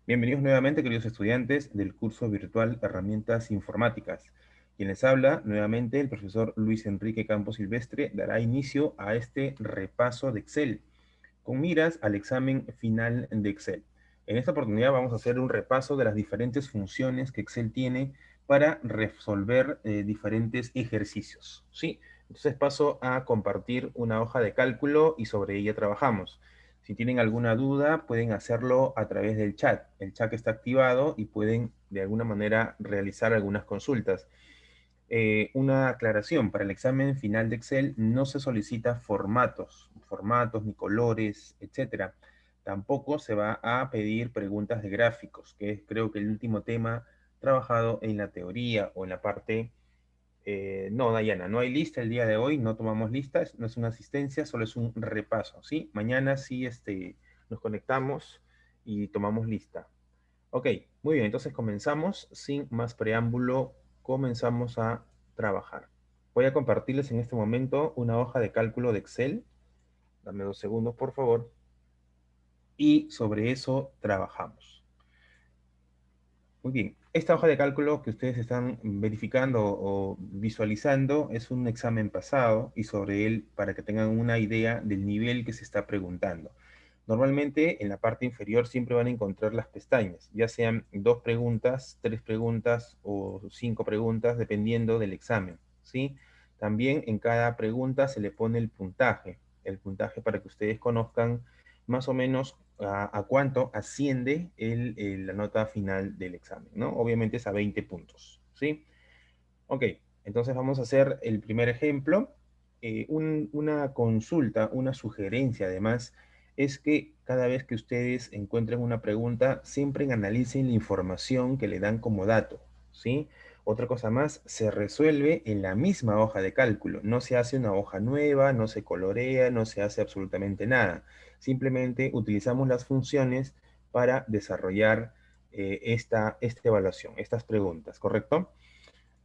Bienvenidos nuevamente, queridos estudiantes del curso virtual Herramientas Informáticas. Quien les habla nuevamente, el profesor Luis Enrique Campos Silvestre, dará inicio a este repaso de Excel, con miras al examen final de Excel. En esta oportunidad vamos a hacer un repaso de las diferentes funciones que Excel tiene para resolver diferentes ejercicios, ¿sí? Entonces paso a compartir una hoja de cálculo y sobre ella trabajamos. Si tienen alguna duda, pueden hacerlo a través del chat. El chat está activado y pueden de alguna manera realizar algunas consultas. Una aclaración, para el examen final de Excel no se solicita formatos ni colores, etcétera. Tampoco se va a pedir preguntas de gráficos, que es creo que el último tema trabajado en la teoría o en la parte... no, Dayana, no hay lista el día de hoy, no tomamos listas, no es una asistencia, solo es un repaso, ¿sí? Mañana sí nos conectamos y tomamos lista. Ok, muy bien, entonces comenzamos sin más preámbulo, comenzamos a trabajar. Voy a compartirles en este momento una hoja de cálculo de Excel. Dame 2 segundos, por favor. Y sobre eso trabajamos. Muy bien, esta hoja de cálculo que ustedes están verificando o visualizando es un examen pasado y sobre él para que tengan una idea del nivel que se está preguntando. Normalmente en la parte inferior siempre van a encontrar las pestañas, ya sean 2 preguntas, 3 preguntas o 5 preguntas, dependiendo del examen, ¿sí? También en cada pregunta se le pone el puntaje para que ustedes conozcan más o menos a cuánto asciende la nota final del examen, ¿no? Obviamente es a 20 puntos, ¿sí? Ok, entonces vamos a hacer el primer ejemplo. Una consulta, una sugerencia además, es que cada vez que ustedes encuentren una pregunta, siempre analicen la información que le dan como dato, ¿sí? Otra cosa más, se resuelve en la misma hoja de cálculo. No se hace una hoja nueva, no se colorea, no se hace absolutamente nada. Simplemente utilizamos las funciones para desarrollar esta evaluación, estas preguntas, ¿correcto?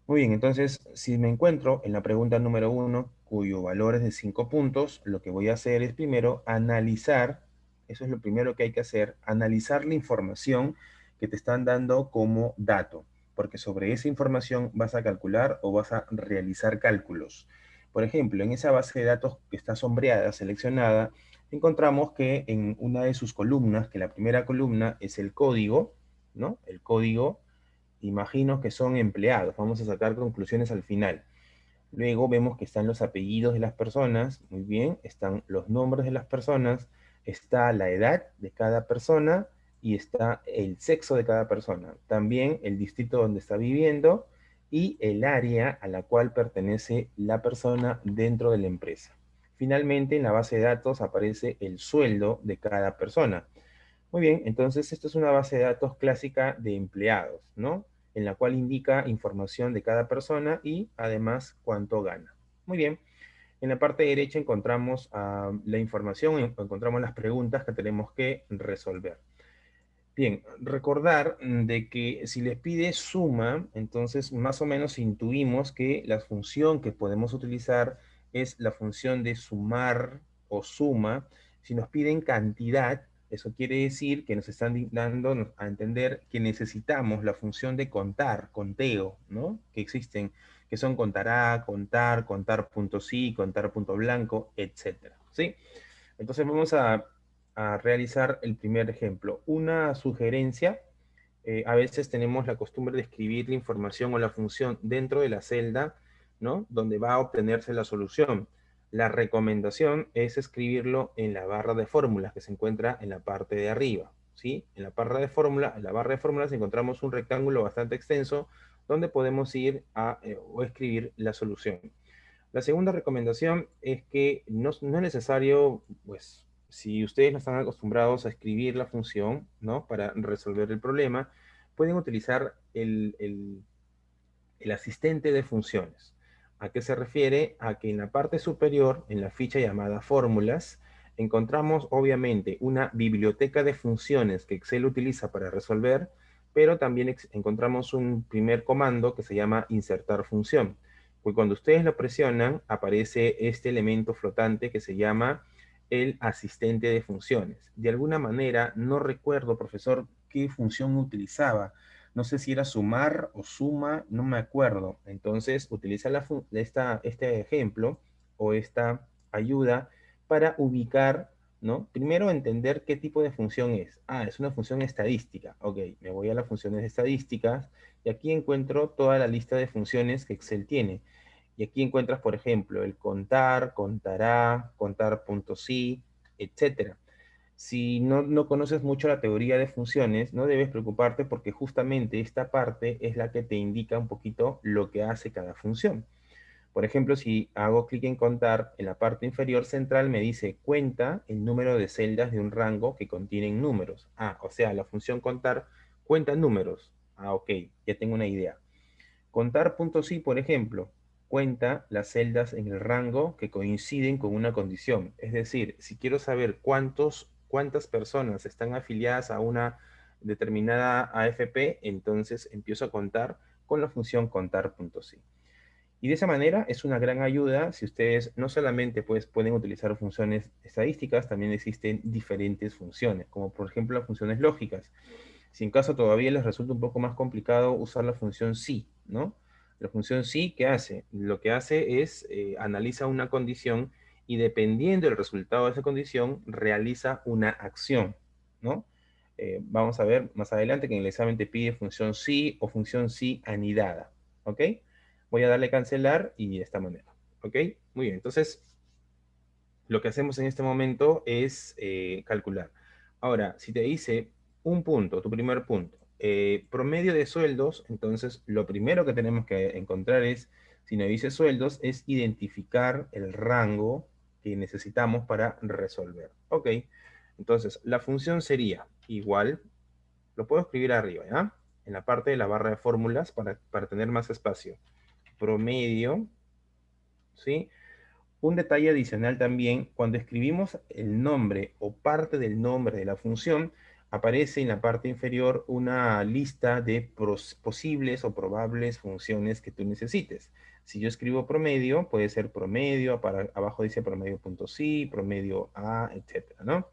Muy bien, entonces, si me encuentro en la pregunta número 1, cuyo valor es de 5 puntos, lo que voy a hacer es primero analizar, eso es lo primero que hay que hacer, analizar la información que te están dando como dato, porque sobre esa información vas a calcular o vas a realizar cálculos. Por ejemplo, en esa base de datos que está sombreada, seleccionada, encontramos que en una de sus columnas, que la primera columna es el código, ¿no? El código, imagino que son empleados. Vamos a sacar conclusiones al final. Luego vemos que están los apellidos de las personas, muy bien, están los nombres de las personas, está la edad de cada persona y está el sexo de cada persona. También el distrito donde está viviendo y el área a la cual pertenece la persona dentro de la empresa. Finalmente, en la base de datos aparece el sueldo de cada persona. Muy bien, entonces esta es una base de datos clásica de empleados, ¿no? En la cual indica información de cada persona y además cuánto gana. Muy bien, en la parte derecha encontramos la información, encontramos las preguntas que tenemos que resolver. Bien, recordar de que si les pide suma, entonces más o menos intuimos que la función que podemos utilizar es la función de sumar o suma. Si nos piden cantidad, eso quiere decir que nos están dando a entender que necesitamos la función de contar, conteo, ¿no? Que existen, que son contará, contar, contar punto sí, contar punto blanco, etcétera, ¿sí? Entonces vamos a realizar el primer ejemplo. Una sugerencia, a veces tenemos la costumbre de escribir la información o la función dentro de la celda, ¿no? Donde va a obtenerse la solución. La recomendación es escribirlo en la barra de fórmulas que se encuentra en la parte de arriba, ¿sí? En la barra de fórmulas encontramos un rectángulo bastante extenso donde podemos ir o escribir la solución. La segunda recomendación es que no es necesario, pues, si ustedes no están acostumbrados a escribir la función, ¿no? Para resolver el problema, pueden utilizar el asistente de funciones. ¿A qué se refiere? A que en la parte superior, en la ficha llamada fórmulas, encontramos obviamente una biblioteca de funciones que Excel utiliza para resolver, pero también encontramos un primer comando que se llama insertar función. Pues cuando ustedes lo presionan, aparece este elemento flotante que se llama el asistente de funciones. De alguna manera, no recuerdo, profesor, qué función utilizaba. No sé si era sumar o suma, no me acuerdo. Entonces, utiliza este ejemplo o esta ayuda para ubicar, ¿no? Primero entender qué tipo de función es. Ah, es una función estadística. Ok, me voy a las funciones estadísticas y aquí encuentro toda la lista de funciones que Excel tiene. Y aquí encuentras, por ejemplo, el contar, contará, contar.si, etcétera. Si no conoces mucho la teoría de funciones, no debes preocuparte porque justamente esta parte es la que te indica un poquito lo que hace cada función. Por ejemplo, si hago clic en contar, en la parte inferior central me dice cuenta el número de celdas de un rango que contienen números. Ah, o sea, la función contar cuenta números. Ah, ok, ya tengo una idea. Contar.si, por ejemplo, cuenta las celdas en el rango que coinciden con una condición. Es decir, si quiero saber cuántas personas están afiliadas a una determinada AFP, entonces empiezo a contar con la función contar.si. Y de esa manera es una gran ayuda si ustedes no solamente pues, pueden utilizar funciones estadísticas, también existen diferentes funciones, como por ejemplo las funciones lógicas. Si en caso todavía les resulta un poco más complicado usar la función sí, ¿no? La función sí, ¿qué hace? Lo que hace es analiza una condición y dependiendo del resultado de esa condición, realiza una acción, ¿no? Vamos a ver más adelante que en el examen te pide función sí o función sí anidada, ¿ok? Voy a darle cancelar y de esta manera, ¿ok? Muy bien, entonces lo que hacemos en este momento es calcular. Ahora, si te dice un punto, tu primer punto, promedio de sueldos, entonces lo primero que tenemos que encontrar es, si nos dice sueldos, es identificar el rango que necesitamos para resolver. Ok, entonces la función sería igual, lo puedo escribir arriba, ¿ya? En la parte de la barra de fórmulas para tener más espacio. Promedio, ¿sí? Un detalle adicional también, cuando escribimos el nombre o parte del nombre de la función, aparece en la parte inferior una lista de posibles o probables funciones que tú necesites. Si yo escribo promedio, puede ser promedio, abajo dice promedio.si, promedio A, etcétera, ¿no?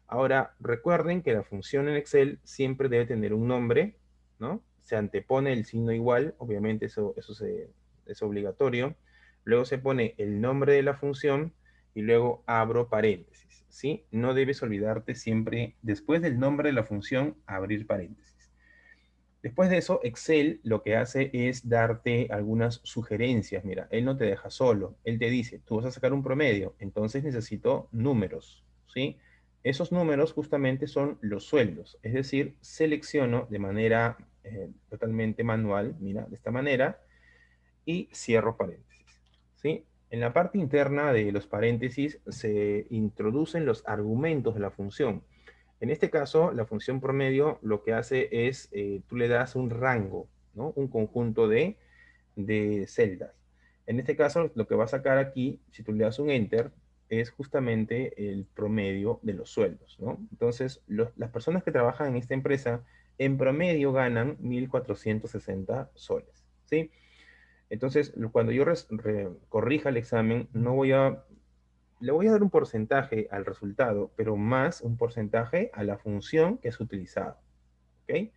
Ahora, recuerden que la función en Excel siempre debe tener un nombre, ¿no? Se antepone el signo igual, obviamente eso es obligatorio. Luego se pone el nombre de la función y luego abro paréntesis, ¿sí? No debes olvidarte siempre, después del nombre de la función, abrir paréntesis. Después de eso, Excel lo que hace es darte algunas sugerencias. Mira, él no te deja solo. Él te dice, tú vas a sacar un promedio, entonces necesito números, ¿sí? Esos números justamente son los sueldos. Es decir, selecciono de manera totalmente manual, mira, de esta manera, y cierro paréntesis, ¿sí? En la parte interna de los paréntesis se introducen los argumentos de la función. En este caso, la función promedio lo que hace es, tú le das un rango, ¿no? Un conjunto de celdas. En este caso, lo que va a sacar aquí, si tú le das un enter, es justamente el promedio de los sueldos, ¿no? Entonces, las personas que trabajan en esta empresa, en promedio ganan 1.460 soles, ¿sí? Entonces, cuando yo corrija el examen, no voy a le voy a dar un porcentaje al resultado, pero más un porcentaje a la función que es utilizada. ¿Ok?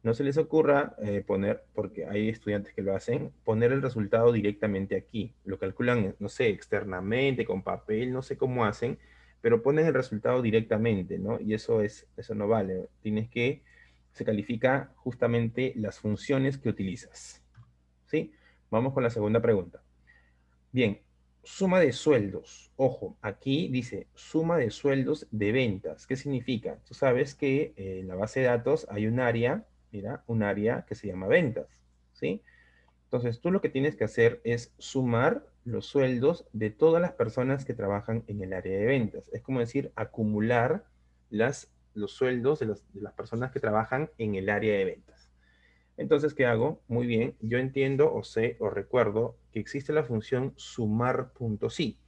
No se les ocurra poner, porque hay estudiantes que lo hacen, poner el resultado directamente aquí. Lo calculan, no sé, externamente, con papel, no sé cómo hacen, pero ponen el resultado directamente, ¿no? Y eso no vale. Se califica justamente las funciones que utilizas. ¿Sí? Vamos con la segunda pregunta. Bien, suma de sueldos. Ojo, aquí dice suma de sueldos de ventas. ¿Qué significa? Tú sabes que en la base de datos hay un área, mira, un área que se llama ventas, ¿sí? Entonces, tú lo que tienes que hacer es sumar los sueldos de todas las personas que trabajan en el área de ventas. Es como decir, acumular los sueldos de las personas que trabajan en el área de ventas. Entonces, ¿qué hago? Muy bien, yo entiendo o sé o recuerdo que existe la función sumar.si.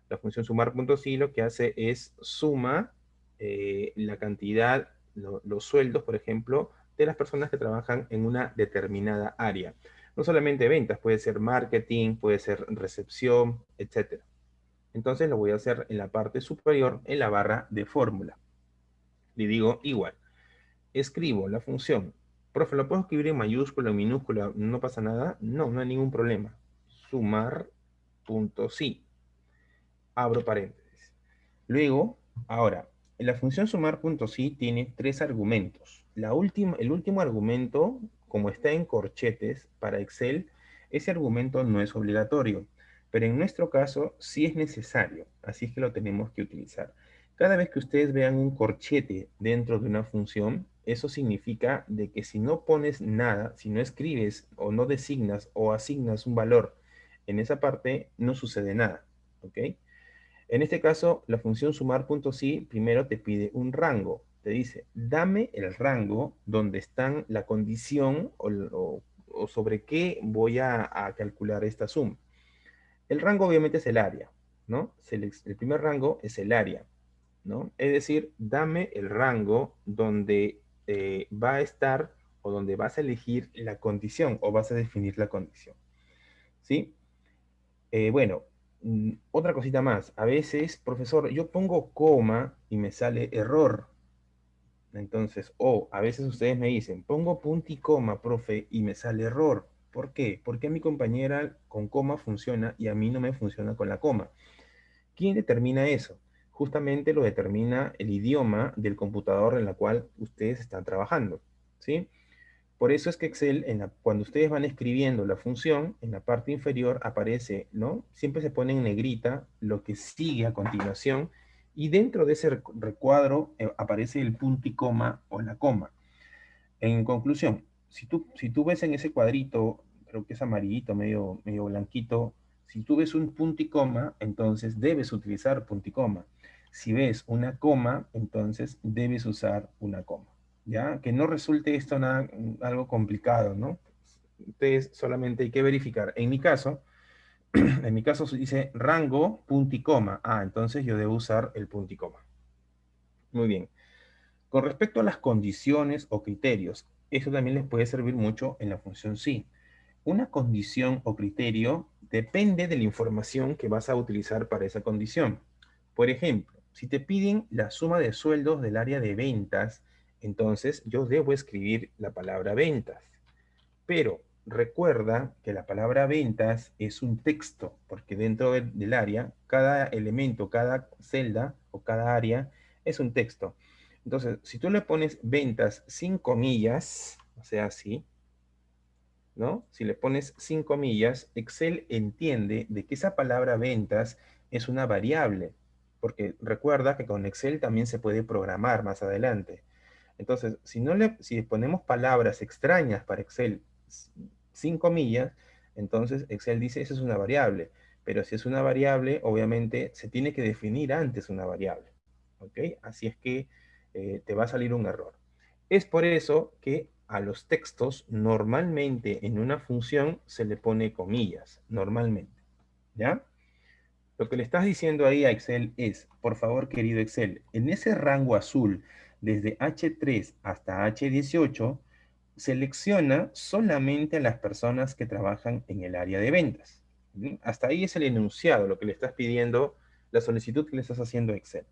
La función sumar.si lo que hace es suma la cantidad, los sueldos, por ejemplo, de las personas que trabajan en una determinada área. No solamente ventas, puede ser marketing, puede ser recepción, etc. Entonces lo voy a hacer en la parte superior, en la barra de fórmula. Le digo igual. Escribo la función. Profe, ¿lo puedo escribir en mayúscula o minúscula? ¿No pasa nada? No, no hay ningún problema. Sumar punto sí. Abro paréntesis. Luego, ahora, la función sumar punto sí tiene tres argumentos. El último argumento, como está en corchetes para Excel, ese argumento no es obligatorio, pero en nuestro caso sí es necesario, así es que lo tenemos que utilizar. Cada vez que ustedes vean un corchete dentro de una función, eso significa de que si no pones nada, si no escribes o no designas o asignas un valor en esa parte, no sucede nada, ¿ok? En este caso, la función sumar.si primero te pide un rango. Te dice, dame el rango donde está la condición o sobre qué voy a calcular esta suma. El rango obviamente es el área, ¿no? El primer rango es el área, ¿no? Es decir, dame el rango donde va a estar o donde vas a elegir la condición o vas a definir la condición, ¿sí? Bueno, otra cosita más. A veces, profesor, yo pongo coma y me sale error. Entonces, o a veces ustedes me dicen, pongo punto y coma, profe, y me sale error. ¿Por qué? Porque a mi compañera con coma funciona y a mí no me funciona con la coma. ¿Quién determina eso? Justamente lo determina el idioma del computador en la cual ustedes están trabajando, ¿sí? Por eso es que Excel, cuando ustedes van escribiendo la función, en la parte inferior aparece, ¿no? Siempre se pone en negrita lo que sigue a continuación, y dentro de ese recuadro aparece el punto y coma o la coma. En conclusión, si tú ves en ese cuadrito, creo que es amarillito, medio blanquito, si tú ves un punto y coma, entonces debes utilizar punto y coma. Si ves una coma, entonces debes usar una coma. ¿Ya? Que no resulte esto nada, algo complicado, ¿no? Entonces, solamente hay que verificar. En mi caso, dice rango, punto y coma. Ah, entonces yo debo usar el punto y coma. Muy bien. Con respecto a las condiciones o criterios, eso también les puede servir mucho en la función sí. Una condición o criterio depende de la información que vas a utilizar para esa condición. Por ejemplo, si te piden la suma de sueldos del área de ventas, entonces yo debo escribir la palabra ventas. Pero recuerda que la palabra ventas es un texto, porque dentro del área, cada elemento, cada celda o cada área es un texto. Entonces, si tú le pones ventas sin comillas, o sea, así, ¿no? Si le pones sin comillas, Excel entiende de que esa palabra ventas es una variable, porque recuerda que con Excel también se puede programar más adelante. Entonces, si ponemos palabras extrañas para Excel sin comillas, entonces Excel dice eso es una variable. Pero si es una variable, obviamente se tiene que definir antes una variable. ¿Ok? Así es que te va a salir un error. Es por eso que a los textos normalmente en una función se le pone comillas, normalmente. ¿Ya? Lo que le estás diciendo ahí a Excel es, por favor, querido Excel, en ese rango azul, desde H3 hasta H18, selecciona solamente a las personas que trabajan en el área de ventas. ¿Sí? Hasta ahí es el enunciado, lo que le estás pidiendo, la solicitud que le estás haciendo a Excel.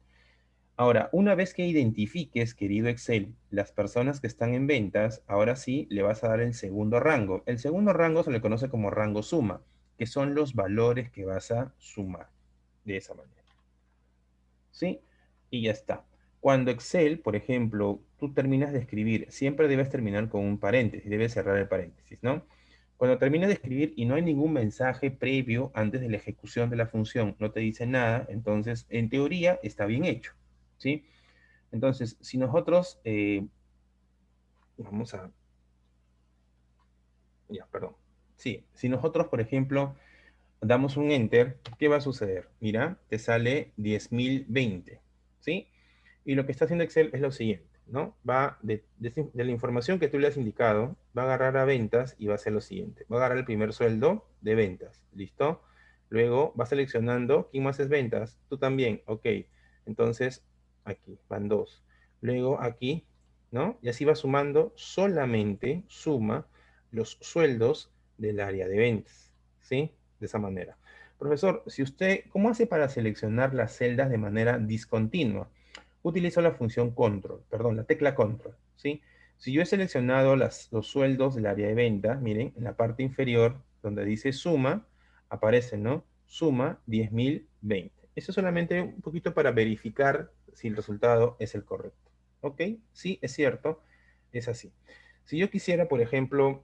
Ahora, una vez que identifiques, querido Excel, las personas que están en ventas, ahora sí le vas a dar el segundo rango. El segundo rango se le conoce como rango suma, que son los valores que vas a sumar de esa manera. ¿Sí? Y ya está. Cuando Excel, por ejemplo, tú terminas de escribir, siempre debes terminar con un paréntesis, debes cerrar el paréntesis, ¿no? Cuando terminas de escribir y no hay ningún mensaje previo antes de la ejecución de la función, no te dice nada, entonces, en teoría, está bien hecho, ¿sí? Entonces, si nosotros, vamos a, ya, perdón. Sí, si nosotros, por ejemplo, damos un enter, ¿qué va a suceder? Mira, te sale 10.020, ¿sí? Y lo que está haciendo Excel es lo siguiente, ¿no? Va de la información que tú le has indicado, va a agarrar a ventas y va a hacer lo siguiente. Va a agarrar el primer sueldo de ventas, ¿listo? Luego va seleccionando, ¿quién más es ventas? Tú también, ok. Entonces, aquí van dos. Luego aquí, ¿no? Y así va sumando, solamente suma los sueldos del área de ventas, ¿sí? De esa manera. Profesor, si usted, ¿cómo hace para seleccionar las celdas de manera discontinua? Utilizo la función control, perdón, la tecla control, ¿sí? Si yo he seleccionado los sueldos del área de ventas, miren, en la parte inferior, donde dice suma, aparece, ¿no? Suma 10.020. Eso es solamente un poquito para verificar si el resultado es el correcto. ¿Ok? Sí, es cierto, es así. Si yo quisiera, por ejemplo,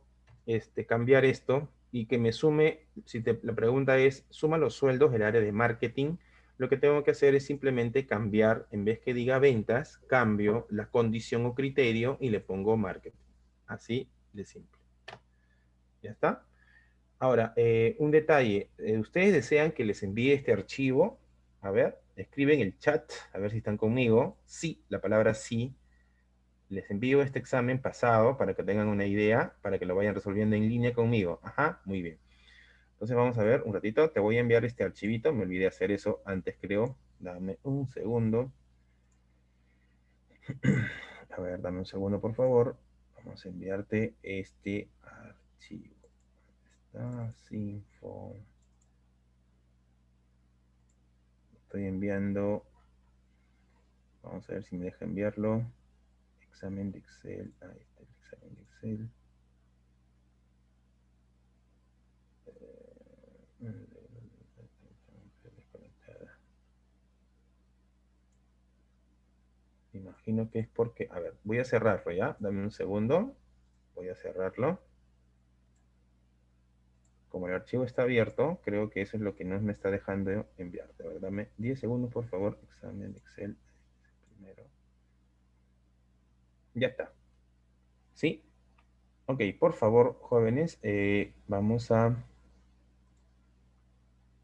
cambiar esto y que me sume, si la pregunta es, suma los sueldos del área de marketing, lo que tengo que hacer es simplemente cambiar, en vez que diga ventas, cambio la condición o criterio y le pongo marketing. Así de simple. ¿Ya está? Ahora, un detalle. ¿Ustedes desean que les envíe este archivo? A ver, escriben en el chat, a ver si están conmigo. Sí, la palabra sí. Les envío este examen pasado para que tengan una idea, para que lo vayan resolviendo en línea conmigo. Ajá, muy bien. Entonces vamos a ver un ratito. Te voy a enviar este archivito. Me olvidé hacer eso antes, creo. Dame un segundo. A ver, dame un segundo, por favor. Vamos a enviarte este archivo. Está Sinfo. Estoy enviando. Vamos a ver si me deja enviarlo. Examen de Excel. Ahí está el examen de Excel. Imagino que es porque, a ver, voy a cerrarlo ya, dame un segundo, voy a cerrarlo. Como el archivo está abierto, creo que eso es lo que no me está dejando enviarte. A ver, dame 10 segundos, por favor, examen de Excel primero. Ya está. ¿Sí? Ok, por favor, jóvenes, vamos a...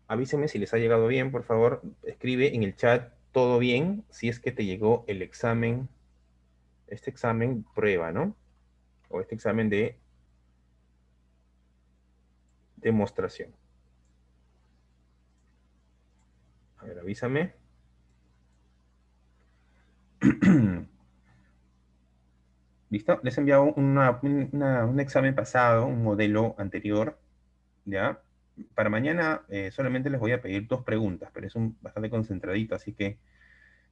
Avísenme si les ha llegado bien, por favor. Escribe en el chat todo bien, si es que te llegó el examen, este examen prueba, ¿no? O este examen de demostración. A ver, avísame. ¿Listo? Les he enviado un examen pasado, un modelo anterior, ¿ya? Para mañana solamente les voy a pedir 2 preguntas, pero es bastante concentradito, así que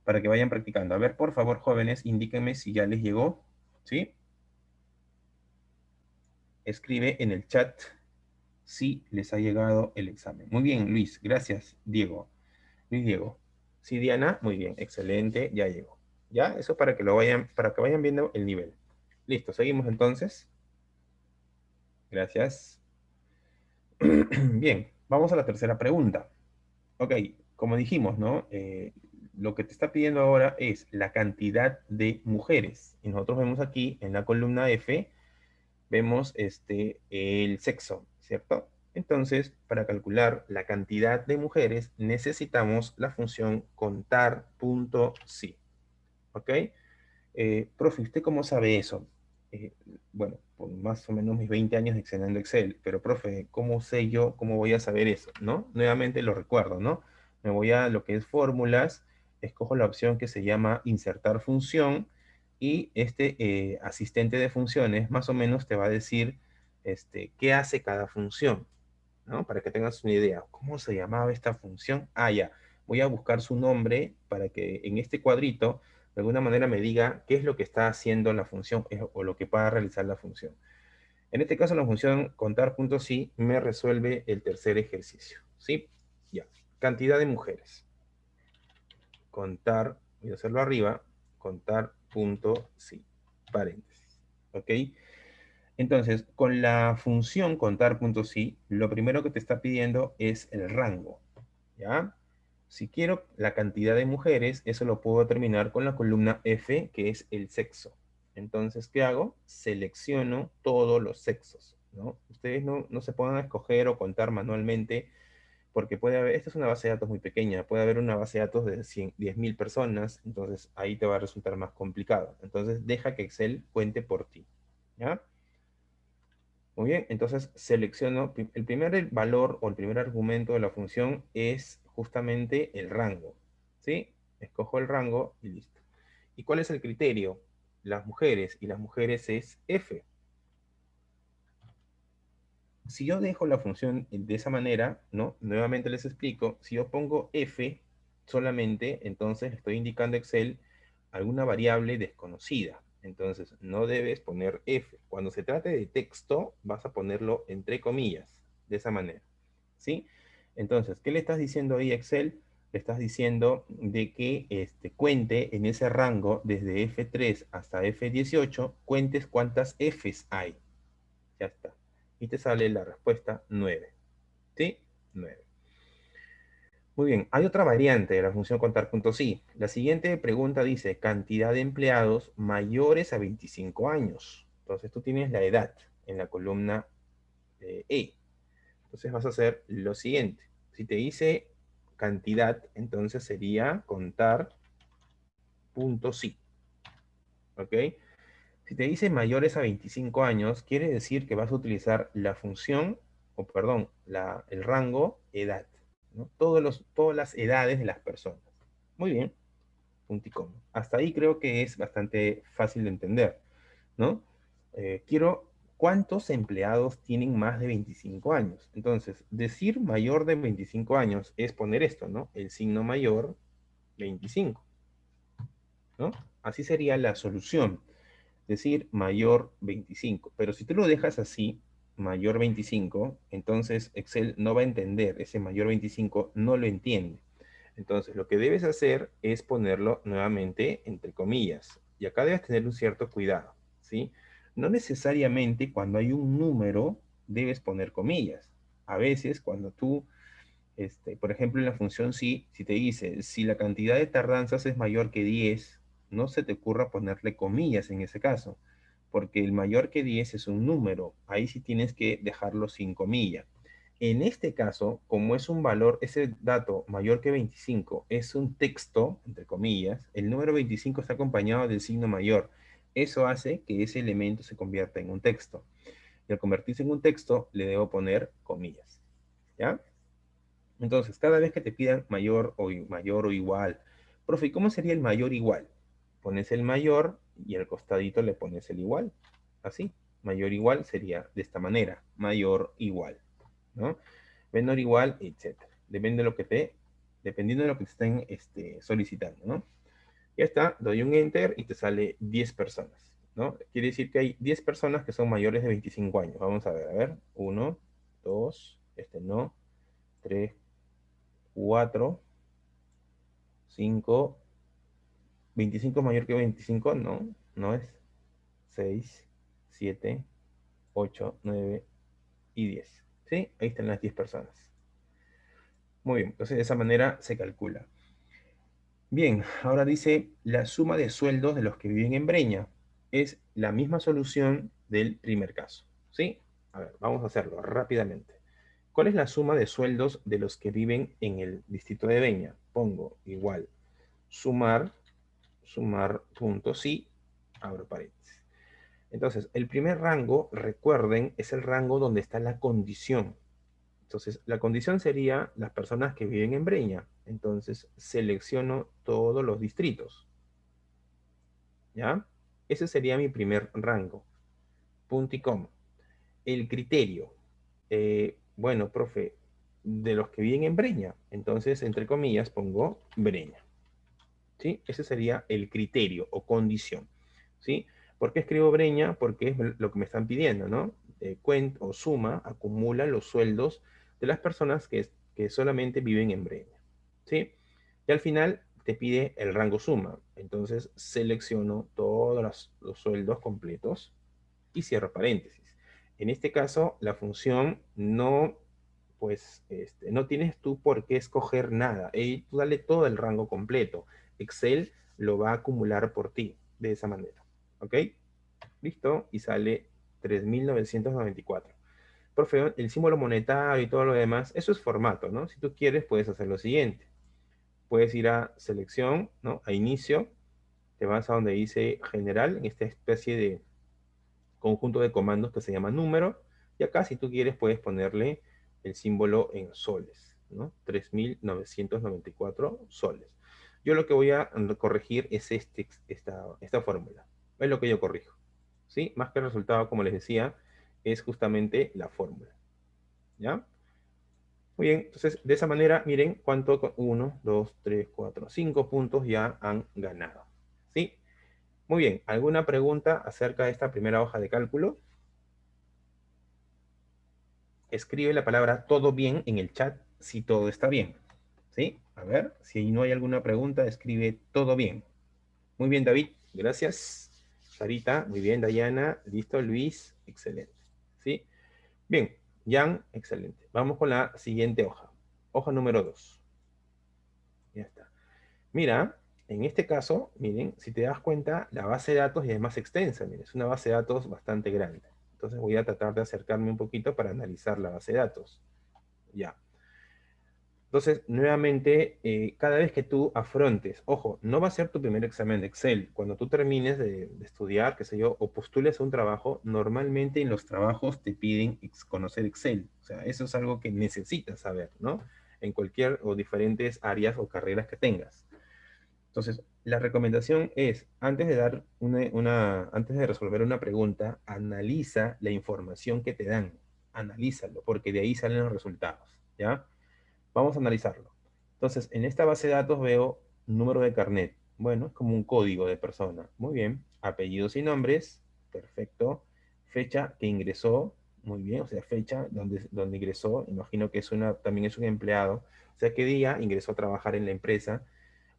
para que vayan practicando. A ver, por favor, jóvenes, indíquenme si ya les llegó, ¿sí? Escribe en el chat si les ha llegado el examen. Muy bien, Luis, gracias, Diego. Luis Diego. Sí, Diana, muy bien, excelente, ya llegó. ¿Ya? Eso para que vayan viendo el nivel. Listo, seguimos entonces. Gracias. Bien, vamos a la tercera pregunta. Ok, como dijimos, ¿no? Lo que te está pidiendo ahora es la cantidad de mujeres. Y nosotros vemos aquí en la columna F, vemos el sexo, ¿cierto? Entonces, para calcular la cantidad de mujeres, necesitamos la función contar.si. ¿Ok? Profe, ¿usted cómo sabe eso? Eh, bueno, por más o menos mis 20 años examinando Excel, pero profe, ¿cómo sé yo, cómo voy a saber eso? ¿No? Nuevamente lo recuerdo, ¿no? Me voy a lo que es fórmulas, escojo la opción que se llama insertar función y este asistente de funciones más o menos te va a decir qué hace cada función, ¿no? Para que tengas una idea. ¿Cómo se llamaba esta función? Ah, ya. Voy a buscar su nombre para que en este cuadrito de alguna manera me diga qué es lo que está haciendo la función o lo que pueda realizar la función. En este caso, la función contar.si me resuelve el tercer ejercicio. ¿Sí? Ya. Cantidad de mujeres. Contar, voy a hacerlo arriba, contar.si. Paréntesis. ¿Ok? Entonces, con la función contar.si, lo primero que te está pidiendo es el rango. ¿Ya? Si quiero la cantidad de mujeres, eso lo puedo determinar con la columna F, que es el sexo. Entonces, ¿qué hago? Selecciono todos los sexos, ¿no? Ustedes no se puedan escoger o contar manualmente, porque puede haber, esta es una base de datos muy pequeña, puede haber una base de datos de 10.000 personas, entonces ahí te va a resultar más complicado. Entonces, deja que Excel cuente por ti, ¿ya? Muy bien, entonces selecciono, el primer valor o el primer argumento de la función es justamente el rango, ¿sí? Escojo el rango y listo. ¿Y cuál es el criterio? Las mujeres, y las mujeres es F. si yo dejo la función de esa manera, ¿no? Nuevamente les explico, si yo pongo f solamente, entonces estoy indicando a Excel alguna variable desconocida. Entonces, no debes poner f. Cuando se trate de texto, vas a ponerlo entre comillas, de esa manera, ¿sí? Entonces, ¿qué le estás diciendo ahí a Excel? Le estás diciendo de que cuente en ese rango desde F3 hasta F18, cuentes cuántas Fs hay. Ya está. Y te sale la respuesta 9. ¿Sí? 9. Muy bien. Hay otra variante de la función contar.si. La siguiente pregunta dice, cantidad de empleados mayores a 25 años. Entonces tú tienes la edad en la columna E. Entonces vas a hacer lo siguiente. Si te dice cantidad, entonces sería contar.si. ¿Ok? Si te dice mayores a 25 años, quiere decir que vas a utilizar la función, o perdón, el rango edad, ¿no? Todas las edades de las personas. Muy bien, punto y coma. Hasta ahí creo que es bastante fácil de entender, ¿no? Quiero, ¿cuántos empleados tienen más de 25 años? Entonces, decir mayor de 25 años es poner esto, ¿no? El signo mayor 25, ¿no? Así sería la solución. Decir mayor 25. Pero si tú lo dejas así, mayor 25, entonces Excel no va a entender ese mayor 25, no lo entiende. Entonces lo que debes hacer es ponerlo nuevamente entre comillas. Y acá debes tener un cierto cuidado, ¿sí? No necesariamente cuando hay un número debes poner comillas. A veces cuando tú, por ejemplo, en la función si te dice, si la cantidad de tardanzas es mayor que 10, no se te ocurra ponerle comillas en ese caso, porque el mayor que 10 es un número, ahí sí tienes que dejarlo sin comilla. En este caso, como es un valor, ese dato mayor que 25 es un texto, entre comillas, el número 25 está acompañado del signo mayor. Eso hace que ese elemento se convierta en un texto. Y al convertirse en un texto, le debo poner comillas. ¿Ya? Entonces, cada vez que te pidan mayor o igual, profe, ¿y cómo sería el mayor igual? Pones el mayor y al costadito le pones el igual. Así. Mayor igual sería de esta manera. Mayor igual. ¿No? Menor igual, etcétera. Dependiendo de lo que te estén solicitando, ¿no? Ya está, doy un enter y te sale 10 personas, ¿no? Quiere decir que hay 10 personas que son mayores de 25 años. Vamos a ver. 1, 2, no, 3, 4, 5, 25 mayor que 25, no, no es. 6, 7, 8, 9 y 10. ¿Sí? Ahí están las 10 personas. Muy bien, entonces de esa manera se calcula. Bien, ahora dice la suma de sueldos de los que viven en Breña. Es la misma solución del primer caso. ¿Sí? A ver, vamos a hacerlo rápidamente. ¿Cuál es la suma de sueldos de los que viven en el distrito de Breña? Pongo igual sumar, punto sí, abro paréntesis. Entonces, el primer rango, recuerden, es el rango donde está la condición. Entonces, la condición sería las personas que viven en Breña. Entonces, selecciono todos los distritos. ¿Ya? Ese sería mi primer rango. Punto y coma. El criterio. Bueno, profe, de los que viven en Breña. Entonces, entre comillas, pongo Breña. ¿Sí? Ese sería el criterio o condición. ¿Sí? ¿Por qué escribo Breña? Porque es lo que me están pidiendo, ¿no? Cuenta o suma, acumula los sueldos de las personas que solamente viven en Breña. ¿Sí? Y al final te pide el rango suma. Entonces selecciono todos los sueldos completos y cierro paréntesis. En este caso, la función no, pues, no tienes tú por qué escoger nada. Tú dale todo el rango completo. Excel lo va a acumular por ti de esa manera. ¿Ok? Listo. Y sale 3.994. Profe, el símbolo monetario y todo lo demás, eso es formato, ¿no? Si tú quieres, puedes hacer lo siguiente. Puedes ir a selección, ¿no? A inicio, te vas a donde dice general, en esta especie de conjunto de comandos que se llama número, y acá si tú quieres puedes ponerle el símbolo en soles, ¿no? 3.994 soles. Yo lo que voy a corregir es esta fórmula. Es lo que yo corrijo, ¿sí? Más que el resultado, como les decía, es justamente la fórmula. ¿ya? Muy bien, entonces de esa manera, miren cuánto, 1, 2, 3, 4, 5 puntos ya han ganado, ¿sí? Muy bien, ¿alguna pregunta acerca de esta primera hoja de cálculo? Escribe la palabra todo bien en el chat si todo está bien, ¿sí? A ver, si no hay alguna pregunta, escribe todo bien. Muy bien, David, gracias. Sarita, muy bien, Dayana, listo, Luis, excelente, ¿sí? Bien, Jan, excelente. Vamos con la siguiente hoja. Hoja número 2. Ya está. Mira, en este caso, miren, si te das cuenta, la base de datos ya es más extensa. Miren, es una base de datos bastante grande. Entonces voy a tratar de acercarme un poquito para analizar la base de datos. Ya. Entonces, nuevamente, cada vez que tú afrontes, ojo, no va a ser tu primer examen de Excel. Cuando tú termines de estudiar, qué sé yo, o postules a un trabajo, normalmente en los trabajos te piden conocer Excel. O sea, eso es algo que necesitas saber, ¿no? En cualquier o diferentes áreas o carreras que tengas. Entonces, la recomendación es, antes de dar antes de resolver una pregunta, analiza la información que te dan. Analízalo, porque de ahí salen los resultados, ¿ya? Vamos a analizarlo. Entonces, en esta base de datos veo número de carnet. Bueno, es como un código de persona. Muy bien. Apellidos y nombres. Perfecto. Fecha que ingresó. Muy bien. O sea, fecha donde ingresó. Imagino que también es un empleado. O sea, qué día ingresó a trabajar en la empresa.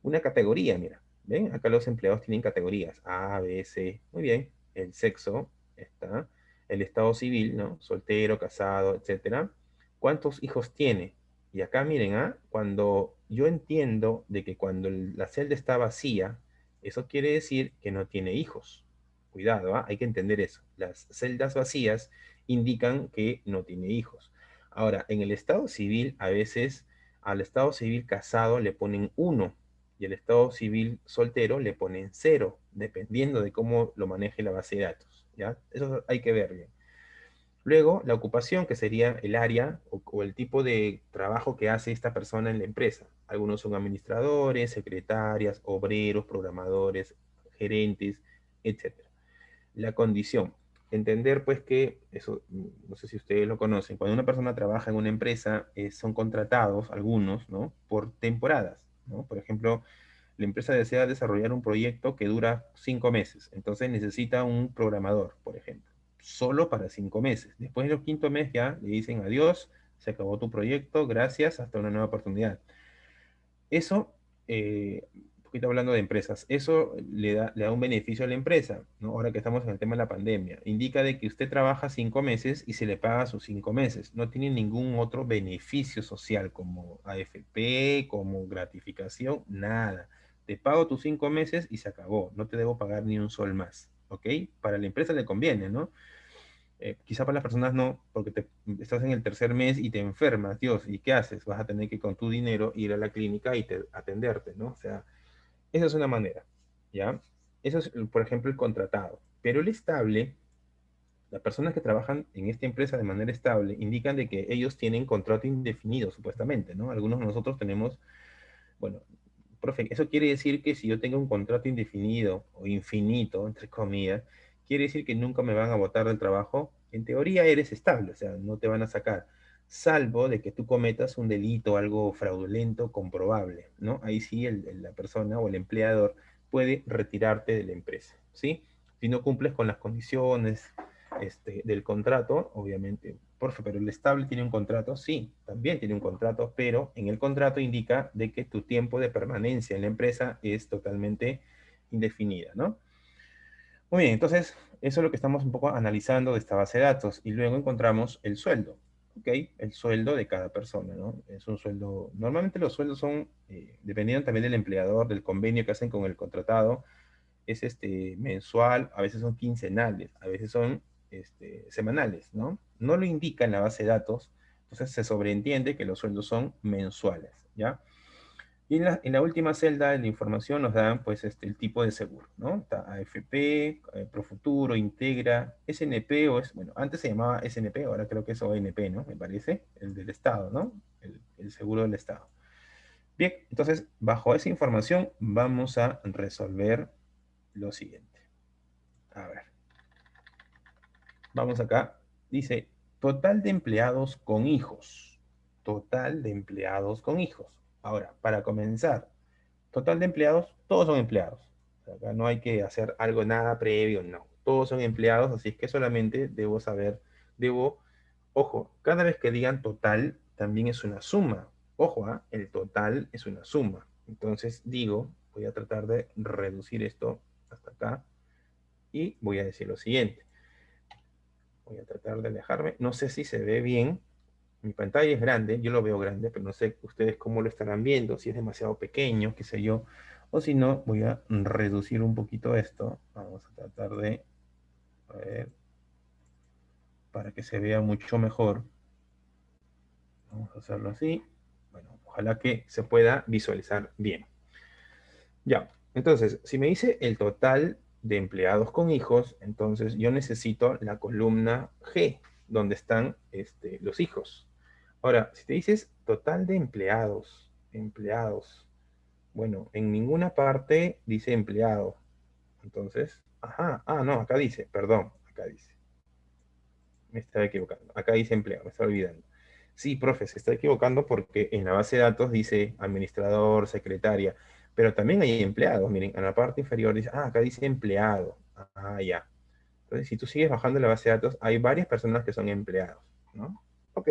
Una categoría, mira. ¿Ven? Acá los empleados tienen categorías. A, B, C. Muy bien. El sexo. Está. El estado civil, ¿no? Soltero, casado, etcétera. ¿Cuántos hijos tiene? Y acá miren, ¿ah? Cuando yo entiendo de que cuando la celda está vacía, eso quiere decir que no tiene hijos. Cuidado, ¿ah? Hay que entender eso. Las celdas vacías indican que no tiene hijos. Ahora, en el estado civil, a veces al estado civil casado le ponen 1 y al estado civil soltero le ponen 0, dependiendo de cómo lo maneje la base de datos, ¿ya? Eso hay que ver bien. Luego, la ocupación, que sería el área o el tipo de trabajo que hace esta persona en la empresa. Algunos son administradores, secretarias, obreros, programadores, gerentes, etcétera. La condición. Entender pues que, eso no sé si ustedes lo conocen, cuando una persona trabaja en una empresa, son contratados algunos, ¿no? Por temporadas, ¿no? Por ejemplo, la empresa desea desarrollar un proyecto que dura 5 meses, entonces necesita un programador, por ejemplo, solo para 5 meses. Después del quinto mes ya le dicen adiós, se acabó tu proyecto, gracias, hasta una nueva oportunidad. Eso, un poquito hablando de empresas, eso le da un beneficio a la empresa, ¿no? Ahora que estamos en el tema de la pandemia. Indica de que usted trabaja 5 meses y se le paga sus 5 meses. No tiene ningún otro beneficio social como AFP, como gratificación, nada. Te pago tus 5 meses y se acabó. No te debo pagar ni un sol más, ¿ok? Para la empresa le conviene, ¿no? Quizá para las personas no, porque estás en el tercer mes y te enfermas, Dios, ¿y qué haces? Vas a tener que con tu dinero ir a la clínica y atenderte, ¿no? O sea, esa es una manera, ¿ya? Eso es, por ejemplo, el contratado. Pero el estable, las personas que trabajan en esta empresa de manera estable, indican de que ellos tienen contrato indefinido, supuestamente, ¿no? Algunos de nosotros tenemos, bueno, profe, eso quiere decir que si yo tengo un contrato indefinido o infinito, entre comillas, quiere decir que nunca me van a botar del trabajo. En teoría eres estable, o sea, no te van a sacar, salvo de que tú cometas un delito, algo fraudulento, comprobable, ¿no? Ahí sí la persona o el empleador puede retirarte de la empresa, ¿sí? Si no cumples con las condiciones del contrato, obviamente, porfa, pero el estable tiene un contrato, sí, también tiene un contrato, pero en el contrato indica de que tu tiempo de permanencia en la empresa es totalmente indefinida, ¿no? Muy bien, entonces eso es lo que estamos un poco analizando de esta base de datos y luego encontramos el sueldo, ¿ok? El sueldo de cada persona, ¿no? Es un sueldo, normalmente los sueldos son, dependiendo también del empleador, del convenio que hacen con el contratado, es mensual, a veces son quincenales, a veces son semanales, ¿no? No lo indica en la base de datos, entonces se sobreentiende que los sueldos son mensuales, ¿ya? Y en la última celda de la información nos dan, pues, el tipo de seguro, ¿no? Está AFP, Profuturo, Integra, SNP, bueno, antes se llamaba SNP, ahora creo que es ONP, ¿no? Me parece, el del Estado, ¿no? El seguro del Estado. Bien, entonces, bajo esa información vamos a resolver lo siguiente. A ver, vamos acá. Dice, Total de empleados con hijos. Total de empleados con hijos. Ahora, para comenzar, total de empleados, todos son empleados. O sea, acá no hay que hacer algo, nada previo, no. Todos son empleados, así es que solamente debo saber, debo, ojo, cada vez que digan total, también es una suma. Ojo, ¿ah? El total es una suma. Entonces digo, voy a tratar de reducir esto hasta acá y voy a decir lo siguiente. Voy a tratar de alejarme. No sé si se ve bien. Mi pantalla es grande, yo lo veo grande, pero no sé ustedes cómo lo estarán viendo, si es demasiado pequeño, qué sé yo. O si no, voy a reducir un poquito esto. Vamos a tratar de, a ver, para que se vea mucho mejor. Vamos a hacerlo así. Bueno, ojalá que se pueda visualizar bien. Ya, entonces, si me dice el total de empleados con hijos, entonces yo necesito la columna G, donde están los hijos. Ahora, si te dices total de empleados, bueno, en ninguna parte dice empleado. Entonces, ajá, no, acá dice, perdón, acá dice. Me estaba equivocando. Acá dice empleado, me estaba olvidando. Sí, profe, se está equivocando porque en la base de datos dice administrador, secretaria, pero también hay empleados. Miren, en la parte inferior dice, acá dice empleado. Ah, ya. Entonces, si tú sigues bajando la base de datos, hay varias personas que son empleados, ¿no? Ok.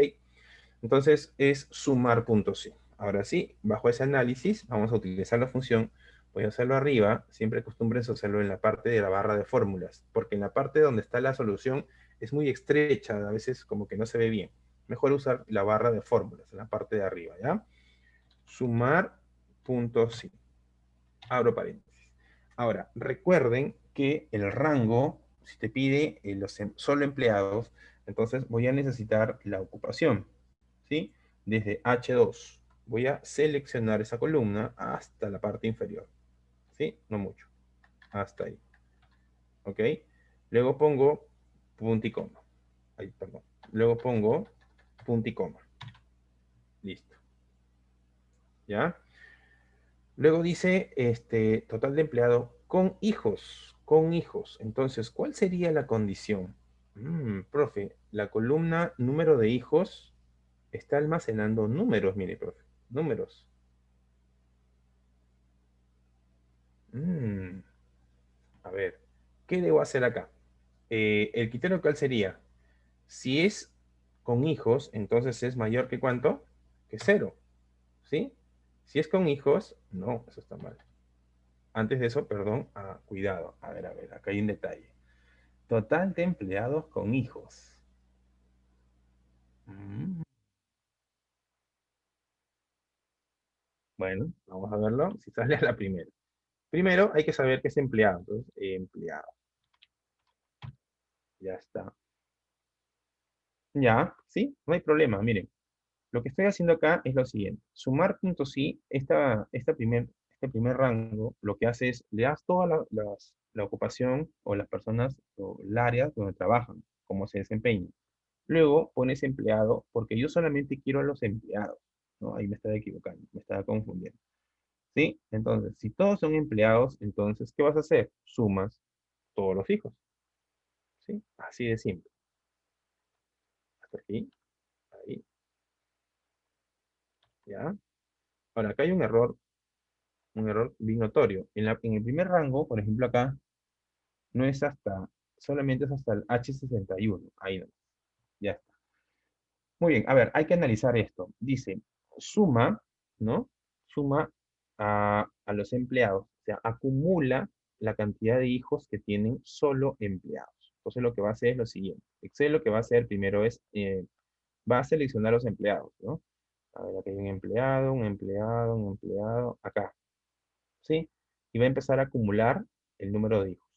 Entonces es sumar puntos sí. Ahora sí, bajo ese análisis vamos a utilizar la función. Voy a hacerlo arriba, siempre acostumbres a hacerlo en la parte de la barra de fórmulas, porque en la parte donde está la solución es muy estrecha, a veces como que no se ve bien. Mejor usar la barra de fórmulas en la parte de arriba, ¿ya? Sumar puntos sí. Abro paréntesis. Ahora, recuerden que el rango, si te pide solo empleados, entonces voy a necesitar la ocupación. ¿Sí? Desde H2 voy a seleccionar esa columna hasta la parte inferior, ¿sí? No mucho, hasta ahí, ¿ok? Luego pongo punto y coma, ahí, perdón. Luego pongo punto y coma, listo, ¿ya? Luego dice, total de empleado con hijos. Entonces, ¿cuál sería la condición? Profe, la columna número de hijos está almacenando números, mire, profe, números. Mm, A ver, ¿qué debo hacer acá? El criterio cuál sería, si es con hijos, entonces es mayor que cuánto? Que cero, ¿sí? Si es con hijos, no, eso está mal. Antes de eso, perdón, cuidado. A ver, acá hay un detalle. Total de empleados con hijos. Mm, Bueno, vamos a verlo. Si sale a la primera. Primero hay que saber qué es empleado. Entonces, empleado. Ya está. Ya, ¿sí? No hay problema. Miren, lo que estoy haciendo acá es lo siguiente. Sumar puntos y este primer rango lo que hace es, le das toda la ocupación o las personas o el área donde trabajan, cómo se desempeñan. Luego pones empleado porque yo solamente quiero a los empleados, ¿no? Ahí me estaba equivocando, me estaba confundiendo. ¿Sí? Entonces, si todos son empleados, entonces, ¿qué vas a hacer? Sumas todos los hijos. ¿Sí? Así de simple. Hasta aquí, ahí, ¿ya? Ahora, acá hay un error bien notorio. En el primer rango, por ejemplo, acá, no es hasta, solamente es hasta el H61. Ahí no, ya está. Muy bien, a ver, hay que analizar esto. Dice, suma, ¿no? Suma a los empleados, o sea, acumula la cantidad de hijos que tienen solo empleados. Entonces lo que va a hacer es lo siguiente. Excel lo que va a hacer primero es, va a seleccionar los empleados, ¿no? A ver, aquí hay un empleado, acá. ¿Sí? Y va a empezar a acumular el número de hijos,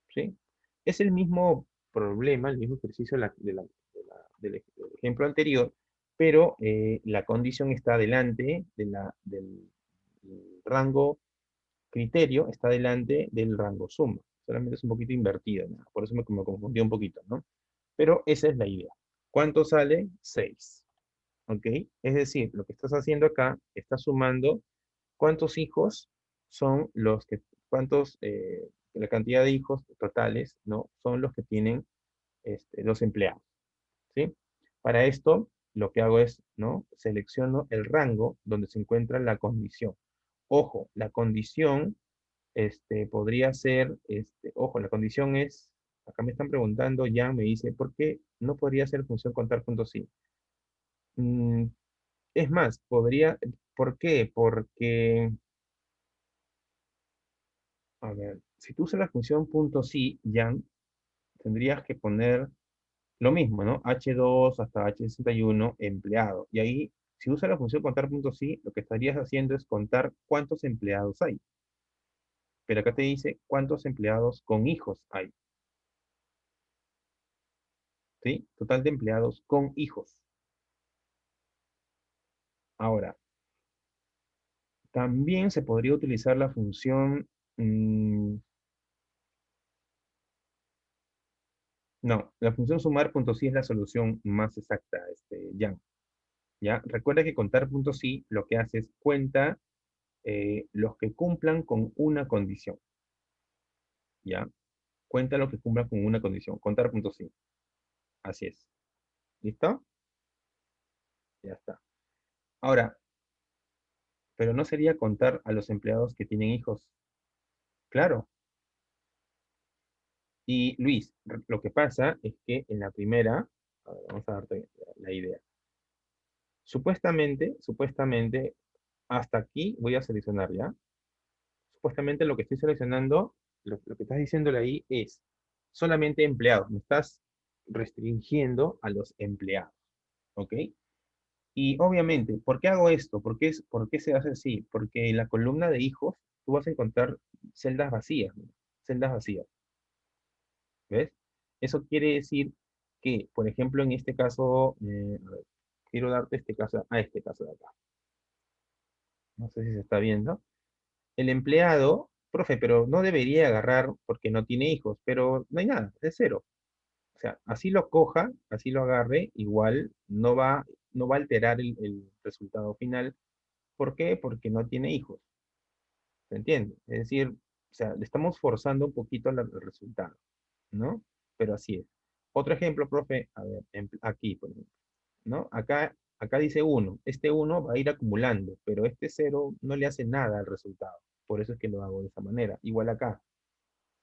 ¿sí? Es el mismo problema, el mismo ejercicio del ejemplo anterior, pero la condición está delante del rango criterio, está delante del rango suma. Solamente es un poquito invertido, ¿no? Por eso me confundí un poquito, ¿no? Pero esa es la idea. ¿Cuánto sale? 6. ¿Ok? Es decir, lo que estás haciendo acá, estás sumando cuántos hijos son los que, la cantidad de hijos totales, ¿no? Son los que tienen los empleados, ¿sí? Para esto, lo que hago es, ¿no? Selecciono el rango donde se encuentra la condición. Ojo, la condición, podría ser, ojo, la condición es, acá me están preguntando, ya me dice, ¿por qué no podría ser función contar punto sí? Mm, es más, podría, ¿por qué? Porque, a ver, si tú usas la función punto sí, ya tendrías que poner lo mismo, ¿no? H2 hasta H61 empleado. Y ahí, si usas la función contar punto sí, lo que estarías haciendo es contar cuántos empleados hay. Pero acá te dice cuántos empleados con hijos hay, ¿sí? Total de empleados con hijos. Ahora, también se podría utilizar la función, no, la función sumar punto sí es la solución más exacta, Jan. ¿Ya? Recuerda que contar punto sí lo que hace es cuenta los que cumplan con una condición, ¿ya? Cuenta los que cumplan con una condición. Contar punto sí. Así es. ¿Listo? Ya está. Ahora, pero no sería contar a los empleados que tienen hijos. Claro. Y Luis, lo que pasa es que en la primera, a ver, vamos a darte la idea. Supuestamente, hasta aquí voy a seleccionar ya. Supuestamente lo que estoy seleccionando, lo que estás diciéndole ahí es solamente empleados. Me estás restringiendo a los empleados. ¿Ok? Y obviamente, ¿por qué hago esto? ¿Por qué se hace así? Porque en la columna de hijos tú vas a encontrar celdas vacías, ¿no? Celdas vacías, ¿ves? Eso quiere decir que, por ejemplo, en este caso, a ver, quiero darte este caso, a este caso de acá. No sé si se está viendo. El empleado, profe, pero no debería agarrar porque no tiene hijos, pero no hay nada, es cero. O sea, así lo coja, así lo agarre, igual no va a alterar el resultado final. ¿Por qué? Porque no tiene hijos. ¿Se entiende? Es decir, o sea, le estamos forzando un poquito el resultado, ¿no? Pero así es. Otro ejemplo, profe, a ver, aquí, por ejemplo, ¿no? Acá dice uno. Este uno va a ir acumulando, pero este cero no le hace nada al resultado. Por eso es que lo hago de esa manera. Igual acá,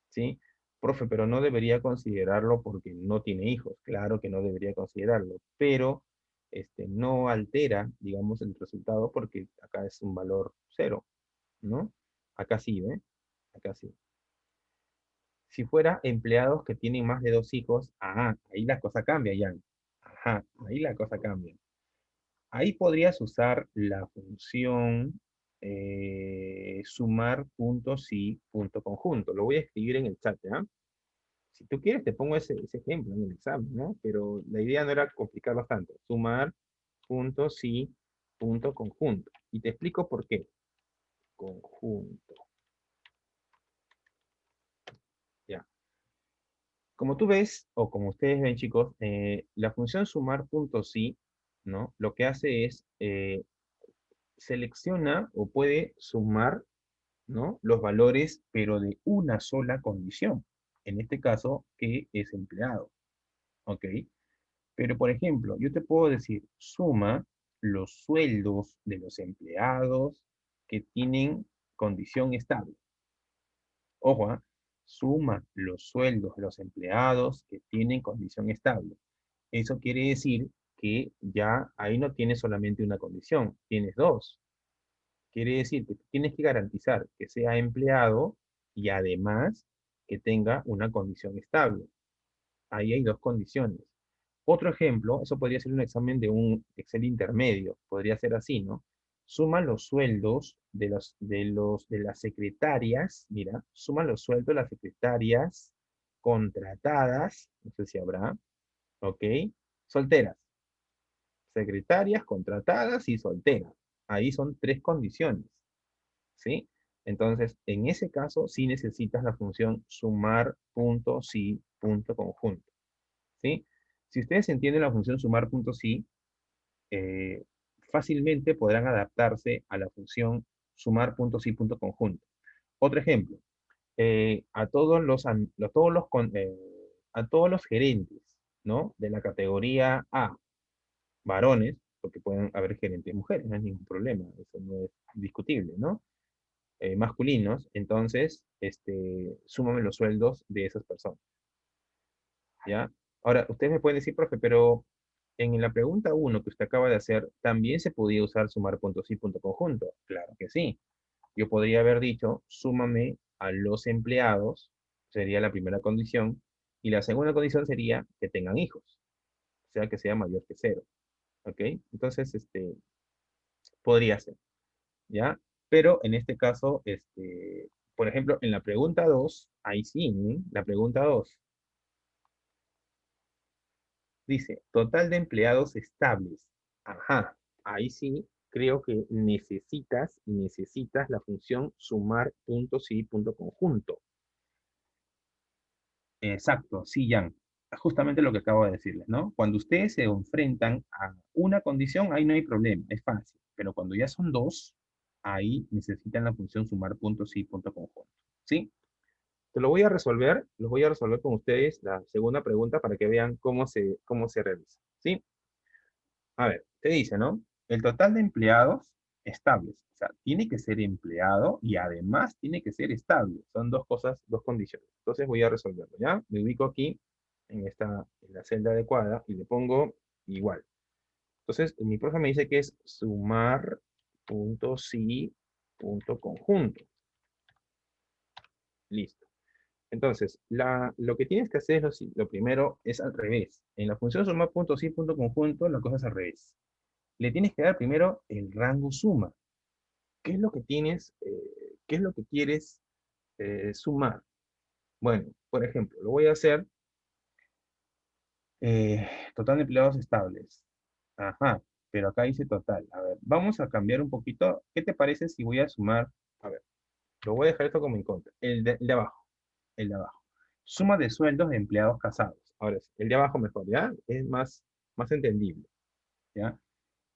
¿sí? Profe, pero no debería considerarlo porque no tiene hijos. Claro que no debería considerarlo, pero no altera, digamos, el resultado porque acá es un valor cero, ¿no? Acá sí, ¿ve? Acá sí. Si fuera empleados que tienen más de dos hijos, ahí la cosa cambia, ya. Ajá, ahí la cosa cambia. Ahí podrías usar la función sumar puntos y punto conjunto. Lo voy a escribir en el chat, ¿ya? Si tú quieres, te pongo ese ejemplo en el examen, ¿no? Pero la idea no era complicarlo tanto. Sumar puntos y punto conjunto. Y te explico por qué. Conjunto. Ya. Como tú ves, o como ustedes ven, chicos, la función sumar puntos sí, ¿no? Lo que hace es selecciona o puede sumar, ¿no? Los valores, pero de una sola condición. En este caso, que es empleado. ¿Ok? Pero, por ejemplo, yo te puedo decir, suma los sueldos de los empleados que tienen condición estable. Ojo, suma los sueldos de los empleados que tienen condición estable. Eso quiere decir que ya ahí no tienes solamente una condición, tienes dos. Quiere decir que tienes que garantizar que sea empleado y además que tenga una condición estable. Ahí hay dos condiciones. Otro ejemplo, eso podría ser un examen de un Excel intermedio, podría ser así, ¿no? Suma los sueldos de las secretarias, mira, suma los sueldos de las secretarias contratadas, no sé si habrá, ¿ok? Solteras, secretarias contratadas y solteras. Ahí son tres condiciones, ¿sí? Entonces, en ese caso, sí necesitas la función sumar punto sí punto conjunto, ¿sí? Si ustedes entienden la función sumar punto sí, eh, fácilmente podrán adaptarse a la función sumar punto sí punto conjunto. Otro ejemplo, a todos los gerentes, ¿no? De la categoría A, varones, porque pueden haber gerentes mujeres, no hay ningún problema, eso no es discutible, ¿no? Masculinos, entonces, súmame los sueldos de esas personas, ¿ya? Ahora, ustedes me pueden decir, profe, pero en la pregunta uno que usted acaba de hacer, ¿también se podía usar sumar puntos y punto conjunto? Claro que sí. Yo podría haber dicho, súmame a los empleados, sería la primera condición, y la segunda condición sería que tengan hijos, o sea, que sea mayor que cero, ¿ok? Entonces, podría ser, ¿ya? Pero en este caso, por ejemplo, en la pregunta 2 ahí sí, ¿eh? La pregunta 2 dice, total de empleados estables. Ajá, ahí sí creo que necesitas la función sumar puntos y punto conjunto. Exacto, sí, Jan. Justamente lo que acabo de decirles, ¿no? Cuando ustedes se enfrentan a una condición, ahí no hay problema, es fácil. Pero cuando ya son dos, ahí necesitan la función sumar puntos y punto conjunto. ¿Sí? Te lo voy a resolver, los voy a resolver con ustedes la segunda pregunta para que vean cómo se realiza. ¿Sí? A ver, te dice, ¿no? El total de empleados estables. O sea, tiene que ser empleado y además tiene que ser estable. Son dos cosas, dos condiciones. Entonces voy a resolverlo, ¿ya? Me ubico aquí en la celda adecuada y le pongo igual. Entonces, mi profe me dice que es sumar punto sí punto conjunto. Listo. Entonces, lo que tienes que hacer es lo primero es al revés. En la función sumar punto sí punto conjunto, la cosa es al revés. Le tienes que dar primero el rango suma. ¿Qué es lo que tienes, qué es lo que quieres sumar? Bueno, por ejemplo, lo voy a hacer total de empleados estables. Ajá, pero acá dice total. A ver, vamos a cambiar un poquito. ¿Qué te parece si voy a sumar? A ver, lo voy a dejar esto como en contra. El de abajo, el de abajo. Suma de sueldos de empleados casados. Ahora sí, el de abajo mejor, ¿ya? Es más entendible, ¿ya?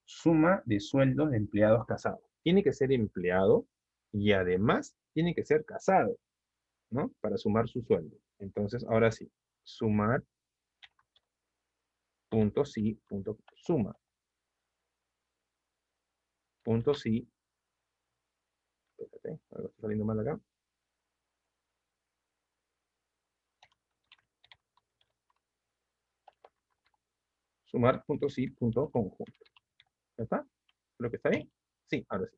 Suma de sueldos de empleados casados. Tiene que ser empleado y además tiene que ser casado, ¿no? Para sumar su sueldo. Entonces, ahora sí, sumar, punto sí, punto suma, punto sí, espérate, algo está saliendo mal acá. Sumar, punto sí, punto conjunto. ¿Ya está? ¿Creo que está bien? Sí, ahora sí.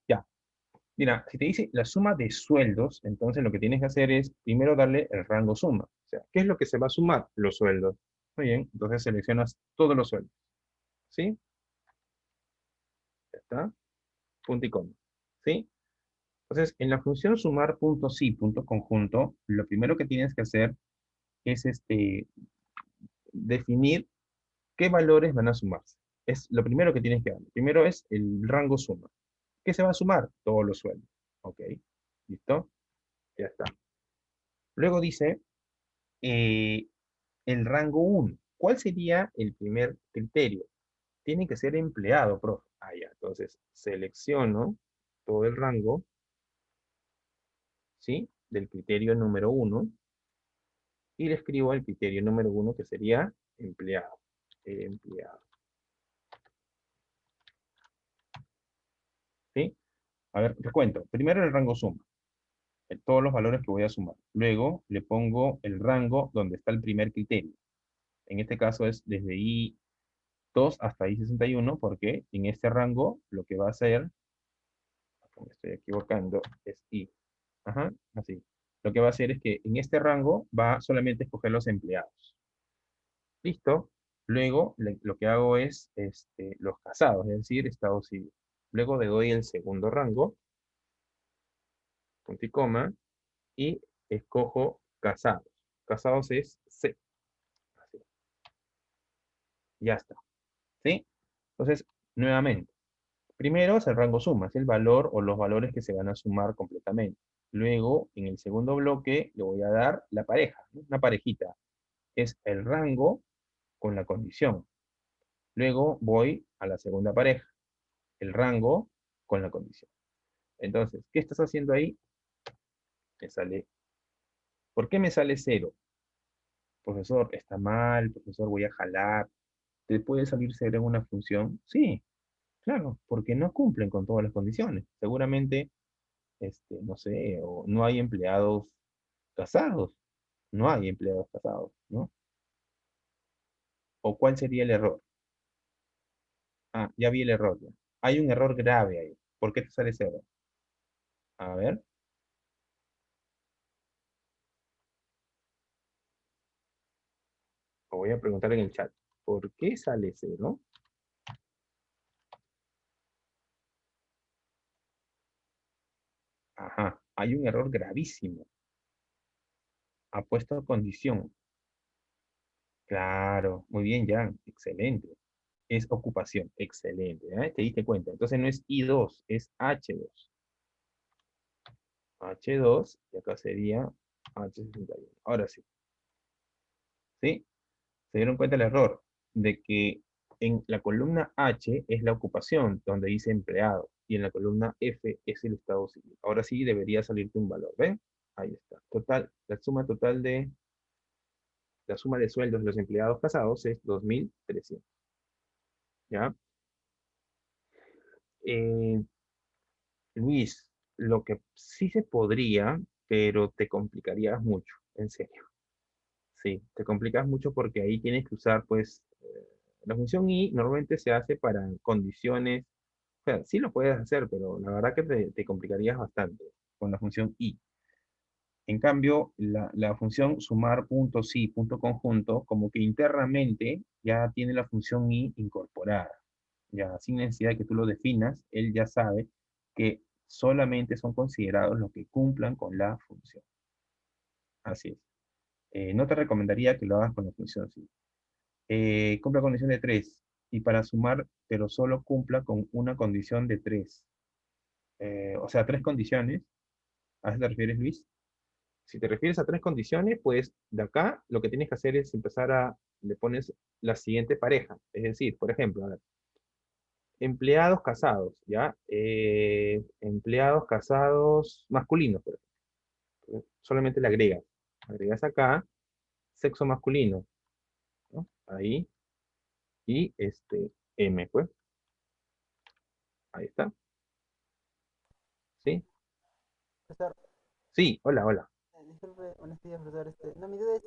Ya. Mira, si te dice la suma de sueldos, entonces lo que tienes que hacer es primero darle el rango suma. O sea, ¿qué es lo que se va a sumar? Los sueldos. Muy bien, entonces seleccionas todos los sueldos. ¿Sí? Ya está. Punto y coma. ¿Sí? Entonces, en la función sumar punto sí, punto conjunto, lo primero que tienes que hacer es definir qué valores van a sumarse. Es lo primero que tienes que dar. Primero es el rango suma. ¿Qué se va a sumar? Todos los sueldos. Ok, ¿listo? Ya está. Luego dice eh, el rango uno. ¿Cuál sería el primer criterio? Tiene que ser empleado, profe. Ah, ya. Entonces, selecciono todo el rango, ¿sí? Del criterio número uno y le escribo el criterio número uno que sería empleado. Empleado. ¿Sí? A ver, te cuento. Primero el rango suma. Todos los valores que voy a sumar. Luego le pongo el rango donde está el primer criterio. En este caso es desde I2 hasta I61 porque en este rango lo que va a hacer, me estoy equivocando, es I. Ajá, así. Lo que va a hacer es que en este rango va solamente a escoger los empleados. Listo. Luego lo que hago es los casados, es decir, estado civil. Luego le doy el segundo rango, punto y coma, y escojo casados. Casados es C. Así. Ya está. ¿Sí? Entonces, nuevamente, primero es el rango suma, es el valor o los valores que se van a sumar completamente. Luego, en el segundo bloque, le voy a dar la pareja, ¿no? Una parejita. Es el rango con la condición. Luego voy a la segunda pareja, el rango con la condición. Entonces, ¿qué estás haciendo ahí? Me sale. ¿Por qué me sale cero? profesor, está mal, profesor, voy a jalar. ¿Te puede salir cero en una función? Sí, claro, porque no cumplen con todas las condiciones. Seguramente, no sé, o no hay empleados casados, no hay empleados casados, ¿no? ¿O cuál sería el error? Ah, ya vi el error. Ya. Hay un error grave ahí. ¿Por qué te sale cero? A ver, lo voy a preguntar en el chat. ¿Por qué sale cero? Ajá, hay un error gravísimo. Ha puesto condición. Claro, muy bien, Jan, excelente. Es ocupación, excelente. ¿Eh? Te diste cuenta. Entonces no es I2, es H2. H2, y acá sería H61. Ahora sí, ¿sí? Se dieron cuenta el error de que en la columna H es la ocupación, donde dice empleado, y en la columna F es el estado civil. Ahora sí debería salirte un valor, ¿ven? Ahí está. Total, la suma de sueldos de los empleados casados es 2.300. ¿Ya? Eh, Luis, lo que sí se podría, pero te complicarías mucho, en serio. Sí, te complicas mucho porque ahí tienes que usar, pues, la función i normalmente se hace para condiciones, o sea, sí lo puedes hacer, pero la verdad que te complicarías bastante con la función i. En cambio, la función sumar punto sí, punto conjunto, como que internamente ya tiene la función i incorporada. Ya sin necesidad de que tú lo definas, él ya sabe que solamente son considerados los que cumplan con la función. Así es. No te recomendaría que lo hagas con la función sí. Cumpla condición de 3 y para sumar, pero solo cumpla con una condición de 3. O sea, tres condiciones. ¿A eso te refieres, Luis? Si te refieres a tres condiciones, pues de acá lo que tienes que hacer es le pones la siguiente pareja. Es decir, por ejemplo, a ver, empleados casados, ¿ya? Empleados casados masculinos, por ejemplo. Solamente le agregas. Agregas acá sexo masculino, ¿no? Ahí. Y M, pues. Ahí está. ¿Sí? Profesor, Sí, hola, hola. disculpe, buenos días, profesor. No, mi duda es,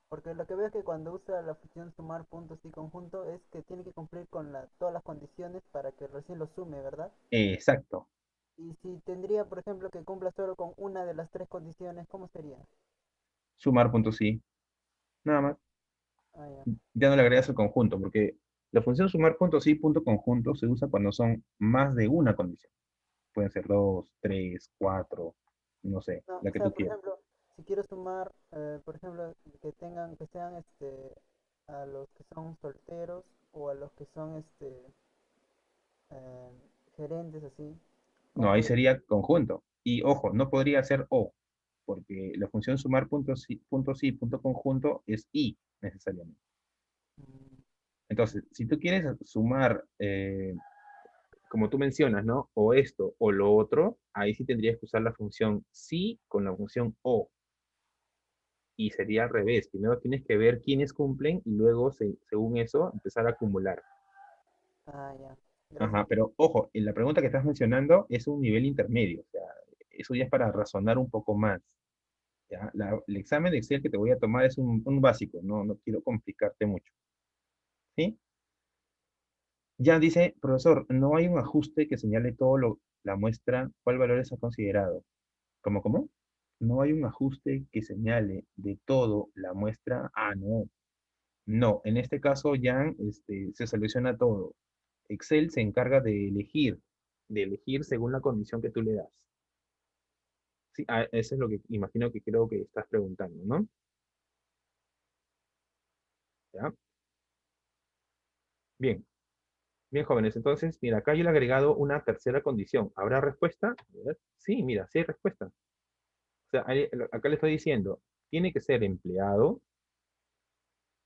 porque lo que veo es que cuando usa la función sumar puntos y conjunto es que tiene que cumplir con todas las condiciones para que recién lo sume, ¿verdad? Exacto. Y si tendría, por ejemplo, que cumpla solo con una de las tres condiciones, ¿cómo sería? Sumar punto sí. Nada más. Ah, ya. Ya no le agregas el conjunto, porque la función sumar punto sí, punto conjunto se usa cuando son más de una condición. Pueden ser dos, tres, cuatro, no sé, No, la o que sea, tú por quieras. ejemplo, si quiero sumar, por ejemplo, que sean, a los que son solteros o a los que son, eh, gerentes, así, No, ¿cómo ahí podría? sería conjunto. Y ojo, no podría ser o, porque la función sumar sí, punto conjunto es y necesariamente. Mm, Entonces, si tú quieres sumar, como tú mencionas, ¿no? O esto o lo otro, ahí sí tendrías que usar la función sí con la función o. Y sería al revés. Primero tienes que ver quiénes cumplen y luego, según eso, empezar a acumular. ah, ya. Gracias, Ajá, profe. pero ojo, en la pregunta que estás mencionando es un nivel intermedio. O sea, eso ya es para razonar un poco más. ¿Ya? El examen de Excel que te voy a tomar es un básico, no quiero complicarte mucho. ¿Sí? Ya dice, profesor, no hay un ajuste que señale la muestra, cuál valores ha considerado. ¿Cómo? No hay un ajuste que señale de todo la muestra. Ah, no. No, en este caso ya se selecciona todo. Excel se encarga de elegir según la condición que tú le das. Sí, eso es lo que imagino que creo que estás preguntando, ¿no? ¿Ya? Bien, bien, jóvenes. Entonces, mira, acá yo le he agregado una tercera condición. ¿Habrá respuesta? A ver. Sí, mira, sí hay respuesta. O sea, acá le estoy diciendo, tiene que ser empleado,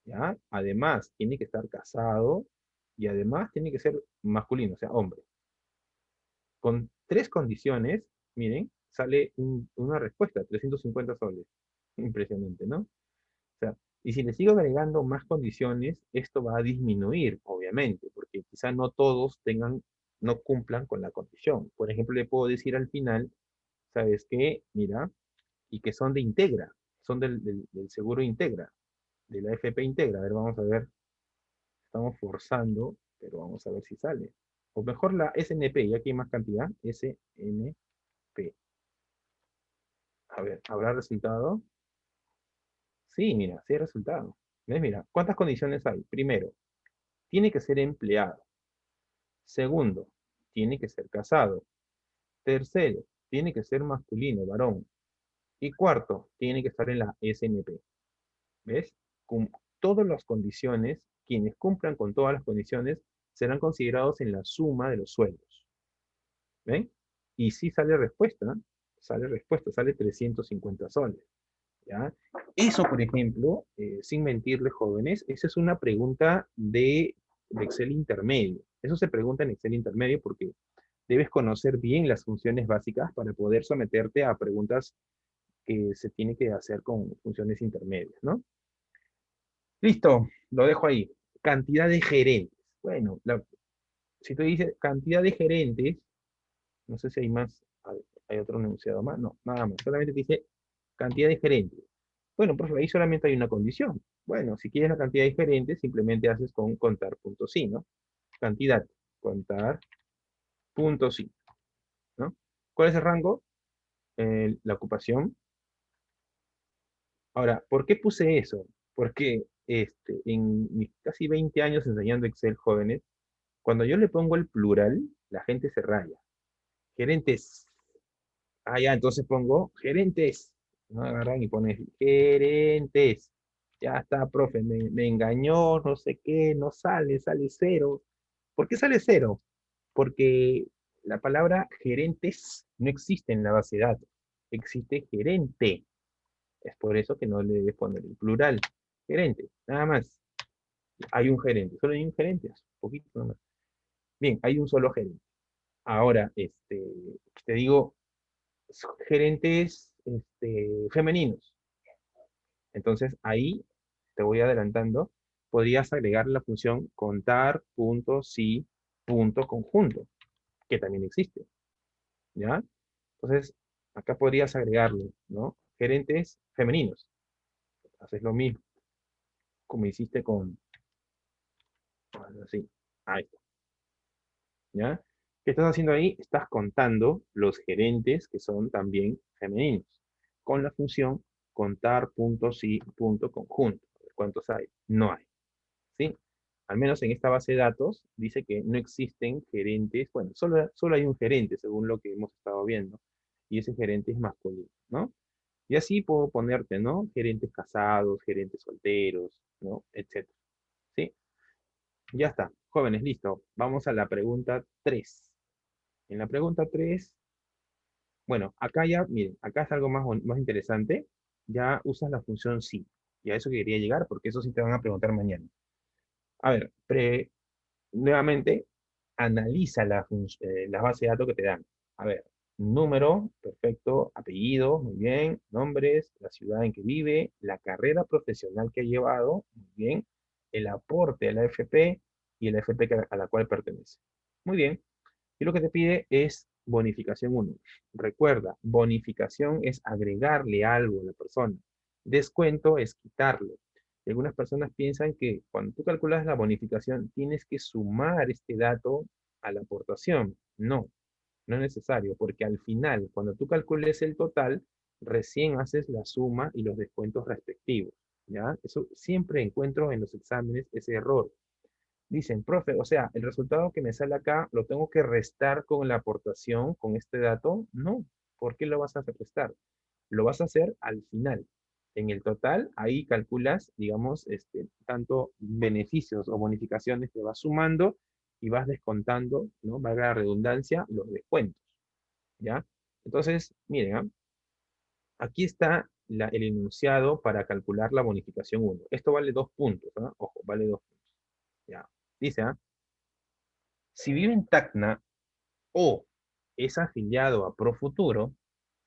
¿ya? Además, tiene que estar casado y además tiene que ser masculino, o sea, hombre. Con tres condiciones, miren, sale una respuesta, 350 soles. Impresionante, ¿no? O sea, Y si le sigo agregando más condiciones, esto va a disminuir, obviamente, porque quizá no todos no cumplan con la condición. Por ejemplo, le puedo decir al final, ¿sabes qué? Mira, y que son de Integra, son del seguro Integra, de la FP Integra. A ver, vamos a ver, estamos forzando, pero vamos a ver si sale. O mejor la SNP, ya que hay más cantidad, SNP. A ver, ¿habrá resultado? Sí, mira, sí hay resultado. ¿Ves? Mira, ¿cuántas condiciones hay? Primero, tiene que ser empleado. Segundo, tiene que ser casado. Tercero, tiene que ser masculino, varón. Y cuarto, tiene que estar en la SNP. ¿Ves? Con todas las condiciones, quienes cumplan con todas las condiciones serán considerados en la suma de los sueldos. ¿Ven? Y si sale respuesta, sale 350 soles. ¿Ya? Eso, por ejemplo, sin mentirle, jóvenes, esa es una pregunta de Excel intermedio. Eso se pregunta en Excel intermedio porque debes conocer bien las funciones básicas para poder someterte a preguntas que se tienen que hacer con funciones intermedias, ¿no? Listo, lo dejo ahí. Cantidad de gerentes. Bueno, si tú dices cantidad de gerentes, no sé si hay más, hay otro enunciado más, no, nada más. Solamente te dice cantidad de gerentes. Bueno, profe, ahí solamente hay una condición. Bueno, si quieres la cantidad de gerentes, simplemente haces con contar punto sí, ¿no? Cantidad, contar punto sí, ¿no? ¿Cuál es el rango? La ocupación. Ahora, ¿por qué puse eso? Porque en mis casi 20 años enseñando Excel jóvenes, cuando yo le pongo el plural, la gente se raya. Gerentes. Ah, ya, entonces pongo gerentes. No agarran y ponen gerentes. Ya está, profe, me engañó, no sé qué, no sale, sale cero. ¿Por qué sale cero? Porque la palabra gerentes no existe en la base de datos. Existe gerente. Es por eso que no le debes poner el plural. Gerente, nada más. Hay un gerente, solo hay un gerente, un poquito nomás. Bien, hay un solo gerente. Ahora, te digo, gerentes femeninos. Entonces, ahí te voy adelantando, podrías agregar la función contar punto sí punto conjunto, que también existe, ¿ya? Entonces, acá podrías agregarle, ¿no? Gerentes femeninos. Haces lo mismo, como hiciste con, así, ahí está, ¿ya? ¿Qué estás haciendo ahí? Estás contando los gerentes que son también femeninos, con la función contar punto sí punto conjunto. ¿Cuántos hay? No hay, ¿sí? Al menos en esta base de datos dice que no existen gerentes, bueno, solo hay un gerente según lo que hemos estado viendo, y ese gerente es masculino, ¿no? Y así puedo ponerte, ¿no? Gerentes casados, gerentes solteros, ¿no? Etcétera, ¿sí? Ya está, jóvenes, listo. Vamos a la pregunta 3. En la pregunta 3, bueno, acá ya, miren, acá es algo más interesante. Ya usas la función sí. Y a eso quería llegar porque eso sí te van a preguntar mañana. A ver, nuevamente, analiza la base de datos que te dan. A ver, número, perfecto, apellido, muy bien, nombres, la ciudad en que vive, la carrera profesional que ha llevado, muy bien, el aporte a la AFP y el AFP a la cual pertenece. Muy bien. Y lo que te pide es bonificación 1. Recuerda, bonificación es agregarle algo a la persona. Descuento es quitarle. Y algunas personas piensan que cuando tú calculas la bonificación tienes que sumar este dato a la aportación. No, no es necesario, porque al final, cuando tú calcules el total, recién haces la suma y los descuentos respectivos. ¿Ya? Eso siempre encuentro en los exámenes ese error. Dicen, profe, o sea, el resultado que me sale acá lo tengo que restar con la aportación, con este dato. No, ¿por qué lo vas a restar? Lo vas a hacer al final. En el total, ahí calculas, digamos, tanto beneficios o bonificaciones que vas sumando y vas descontando, ¿no? Valga la redundancia, los descuentos, ¿ya? Entonces, miren, ¿ah? Aquí está el enunciado para calcular la bonificación 1. Esto vale 2 puntos, ¿ah? Ojo, vale 2 puntos. Ya. Dice, ¿ah? Si vive en Tacna o es afiliado a Profuturo,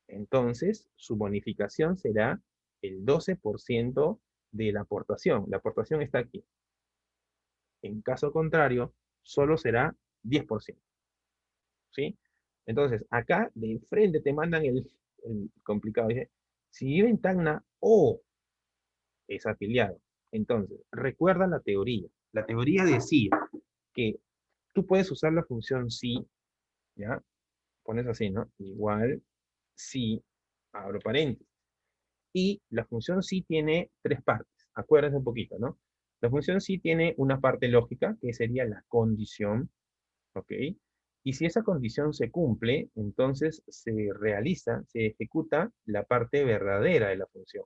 entonces su bonificación será el 12% de la aportación. La aportación está aquí. En caso contrario, solo será 10%. ¿Sí? Entonces, acá de enfrente te mandan el complicado. Dice, si vive en Tacna o es afiliado. Entonces, recuerda la teoría. La teoría decía que tú puedes usar la función si, ¿ya? Pones así, ¿no? Igual si, abro paréntesis. Y la función si tiene tres partes. Acuérdense un poquito, ¿no? La función si tiene una parte lógica, que sería la condición, ¿ok? Y si esa condición se cumple, entonces se realiza, se ejecuta la parte verdadera de la función,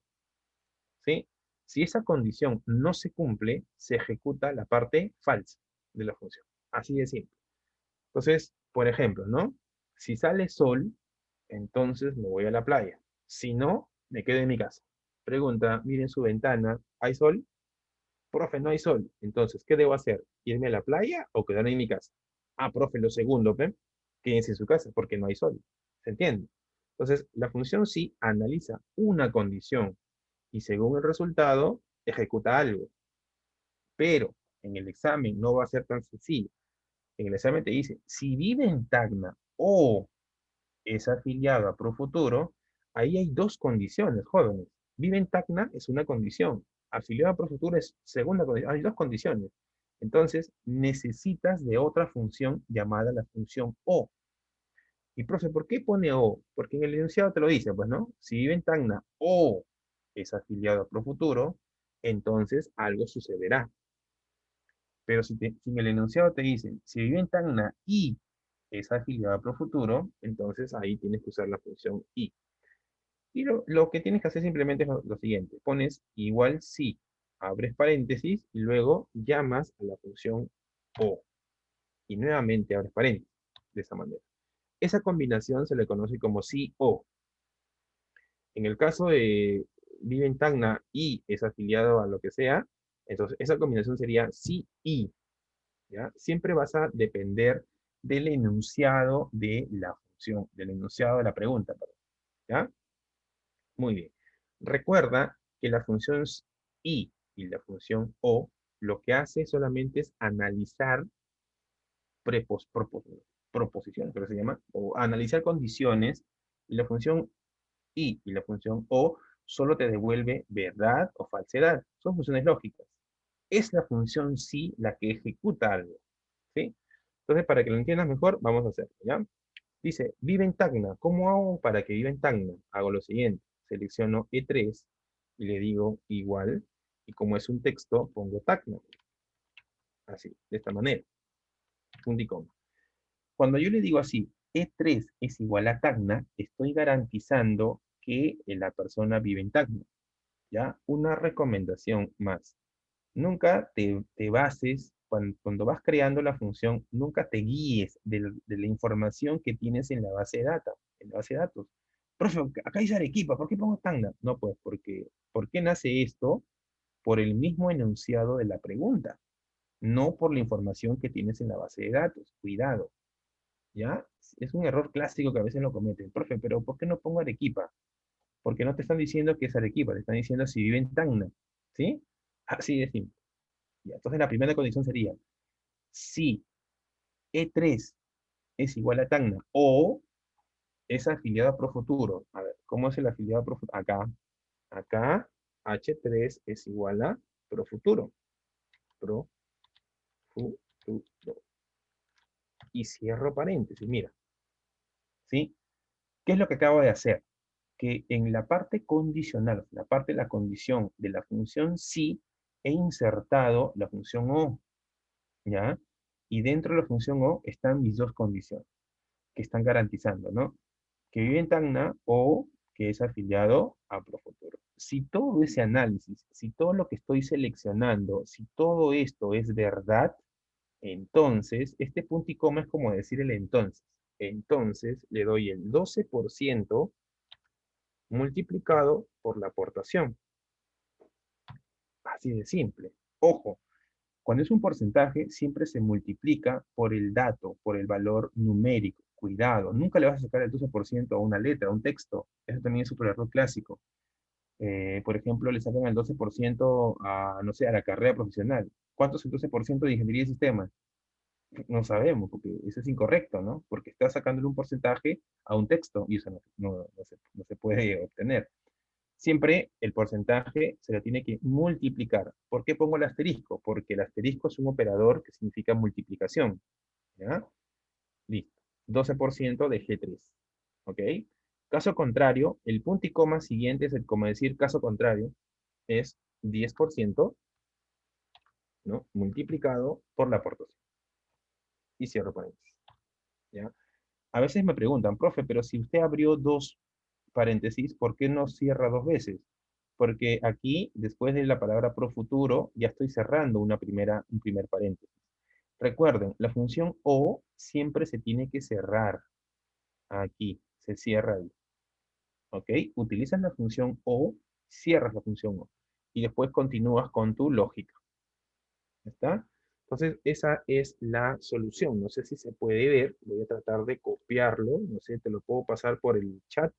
¿sí? Si esa condición no se cumple, se ejecuta la parte falsa de la función. Así de simple. Entonces, por ejemplo, ¿no? Si sale sol, entonces me voy a la playa. Si no, me quedo en mi casa. Pregunta, miren su ventana, ¿hay sol? Profe, no hay sol. Entonces, ¿qué debo hacer? ¿Irme a la playa o quedarme en mi casa? Ah, profe, lo segundo, ¿ve? Quédense en su casa porque no hay sol. ¿Se entiende? Entonces, la función sí analiza una condición y según el resultado, ejecuta algo. Pero en el examen no va a ser tan sencillo. En el examen te dice, si vive en Tacna o es afiliado a Profuturo, ahí hay dos condiciones, jóvenes. Vive en Tacna es una condición, afiliado a Profuturo es segunda condición, hay dos condiciones. Entonces, necesitas de otra función llamada la función O. Y profe, ¿por qué pone O? Porque en el enunciado te lo dice, pues, ¿no? Si vive en Tacna o es afiliado a Profuturo, entonces algo sucederá. Pero si en el enunciado te dicen, si vive en Tacna y es afiliado a Profuturo, entonces ahí tienes que usar la función y. Y lo que tienes que hacer simplemente es lo siguiente. Pones igual si, abres paréntesis y luego llamas a la función o. Y nuevamente abres paréntesis. De esa manera. Esa combinación se le conoce como sí o. En el caso de vive en Tacna y es afiliado a lo que sea, entonces esa combinación sería sí y. ¿Ya? Siempre vas a depender del enunciado de la función, del enunciado de la pregunta, perdón. ¿Ya? Muy bien. Recuerda que la función y la función o lo que hace solamente es analizar proposiciones, creo que se llama, o analizar condiciones, y la función y la función o solo te devuelve verdad o falsedad. Son funciones lógicas. Es la función sí la que ejecuta algo. ¿Sí? Entonces, para que lo entiendas mejor, vamos a hacerlo, ¿ya? Dice, vive en Tacna. ¿Cómo hago para que viva en Tacna? Hago lo siguiente. Selecciono E3 y le digo igual. Y como es un texto, pongo Tacna. Así, de esta manera. Punto y coma. Cuando yo le digo así, E3 es igual a Tacna, estoy garantizando que la persona vive en Tacna. ¿Ya? Una recomendación más. Nunca te bases, cuando vas creando la función, nunca te guíes de la información que tienes en la base de datos. En la base de datos. Profe, acá dice Arequipa, ¿por qué pongo Tacna? No, pues porque, ¿por qué nace esto? Por el mismo enunciado de la pregunta, no por la información que tienes en la base de datos. Cuidado, ¿ya? Es un error clásico que a veces lo cometen. Profe, pero ¿por qué no pongo Arequipa? Porque no te están diciendo que es Arequipa, te están diciendo si vive en Tacna, ¿sí? Así de simple. Ya, entonces la primera condición sería, si E3 es igual a Tacna o es afiliado a Profuturo. A ver, ¿cómo es el afiliado a Profuturo? Acá H3 es igual a Profuturo. Profuturo. Y cierro paréntesis, mira. ¿Sí? ¿Qué es lo que acabo de hacer? Que en la parte condicional, la parte de la condición de la función sí, he insertado la función o, ¿ya? Y dentro de la función o están mis dos condiciones que están garantizando, ¿no? Que vive en Tacna o que es afiliado a Profuturo. Si todo ese análisis, si todo lo que estoy seleccionando, si todo esto es verdad, entonces, este punto y coma es como decir el entonces. Entonces, le doy el 12% multiplicado por la aportación. Así de simple. Ojo, cuando es un porcentaje, siempre se multiplica por el dato, por el valor numérico. Cuidado, nunca le vas a sacar el 12% a una letra, a un texto. Eso también es un error clásico. Por ejemplo, le sacan el 12% a, no sé, a la carrera profesional. ¿Cuánto es el 12% de ingeniería de sistemas? No sabemos, porque eso es incorrecto, ¿no? Porque está sacándole un porcentaje a un texto y eso no se puede obtener. Siempre el porcentaje se lo tiene que multiplicar. ¿Por qué pongo el asterisco? Porque el asterisco es un operador que significa multiplicación. ¿Ya? Listo. 12% de G3. ¿Ok? Caso contrario, el punto y coma siguiente es el, como decir caso contrario, es 10%, ¿no? Multiplicado por la aportación. Y cierro paréntesis. ¿Ya? A veces me preguntan, profe, pero si usted abrió dos paréntesis, ¿por qué no cierra dos veces? Porque aquí, después de la palabra pro futuro, ya estoy cerrando un primer paréntesis. Recuerden, la función o siempre se tiene que cerrar. Aquí, se cierra ahí. ¿Ok? Utilizas la función o, cierras la función o. Y después continúas con tu lógica. ¿Está? Entonces, esa es la solución. No sé si se puede ver. Voy a tratar de copiarlo. No sé, te lo puedo pasar por el chat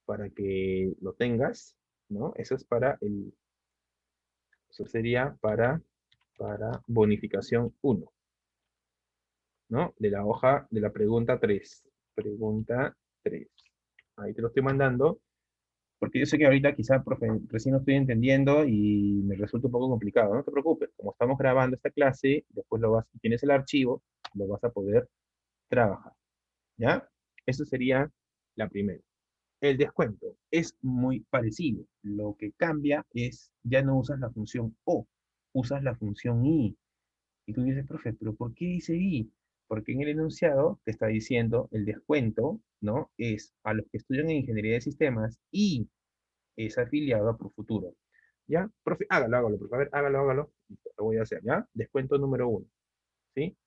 para que lo tengas, ¿no? Eso sería para bonificación 1, ¿no? De la hoja de la pregunta 3. Pregunta 3. Ahí te lo estoy mandando, porque yo sé que ahorita quizá, profe, recién no estoy entendiendo y me resulta un poco complicado. No te preocupes, como estamos grabando esta clase, después tienes el archivo, lo vas a poder trabajar, ¿ya? Eso sería la primera. El descuento es muy parecido. Lo que cambia es, ya no usas la función o, usas la función y. Y tú dices, profe, ¿pero por qué dice y? Porque en el enunciado te está diciendo el descuento, ¿no? Es a los que estudian en ingeniería de sistemas y es afiliado a Profuturo. ¿Ya? Profe, hágalo, por favor, hágalo. Lo voy a hacer, ¿ya? Descuento número 1, ¿sí?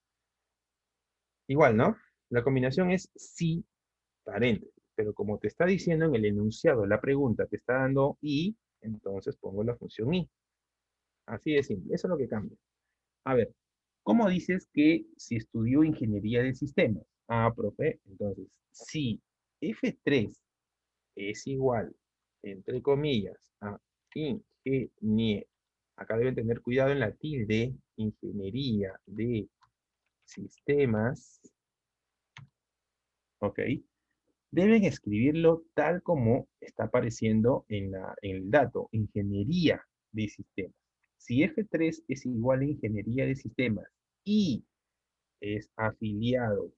Igual, ¿no? La combinación es sí, paréntesis. Pero como te está diciendo en el enunciado, la pregunta te está dando y, entonces pongo la función y. Así de simple. Eso es lo que cambia. A ver, ¿cómo dices que si estudió ingeniería de sistemas? Ah, profe, entonces, si F3 es igual, entre comillas, a ingenier, acá deben tener cuidado en la tilde, ingeniería de sistemas, ¿ok? Deben escribirlo tal como está apareciendo en el dato, ingeniería de sistemas. Si F3 es igual a ingeniería de sistemas y es afiliado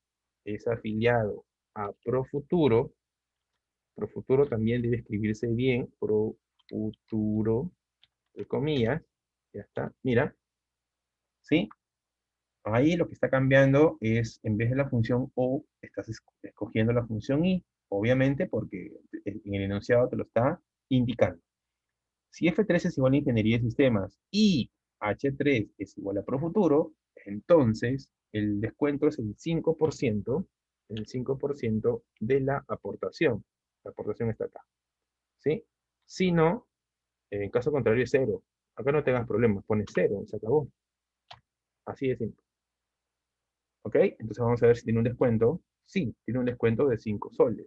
a Profuturo. Profuturo también debe escribirse bien, Profuturo, de comillas, ya está, mira, ¿sí? Ahí lo que está cambiando es, en vez de la función o, estás escogiendo la función y, obviamente porque en el enunciado te lo está indicando. Si F3 es igual a ingeniería de sistemas y H3 es igual a Profuturo, entonces el descuento es el 5% de la aportación. La aportación está acá. ¿Sí? Si no, en caso contrario es 0. Acá no tengas problemas, pones 0, se acabó. Así de simple. ¿Ok? Entonces vamos a ver si tiene un descuento. Sí, tiene un descuento de 5 soles.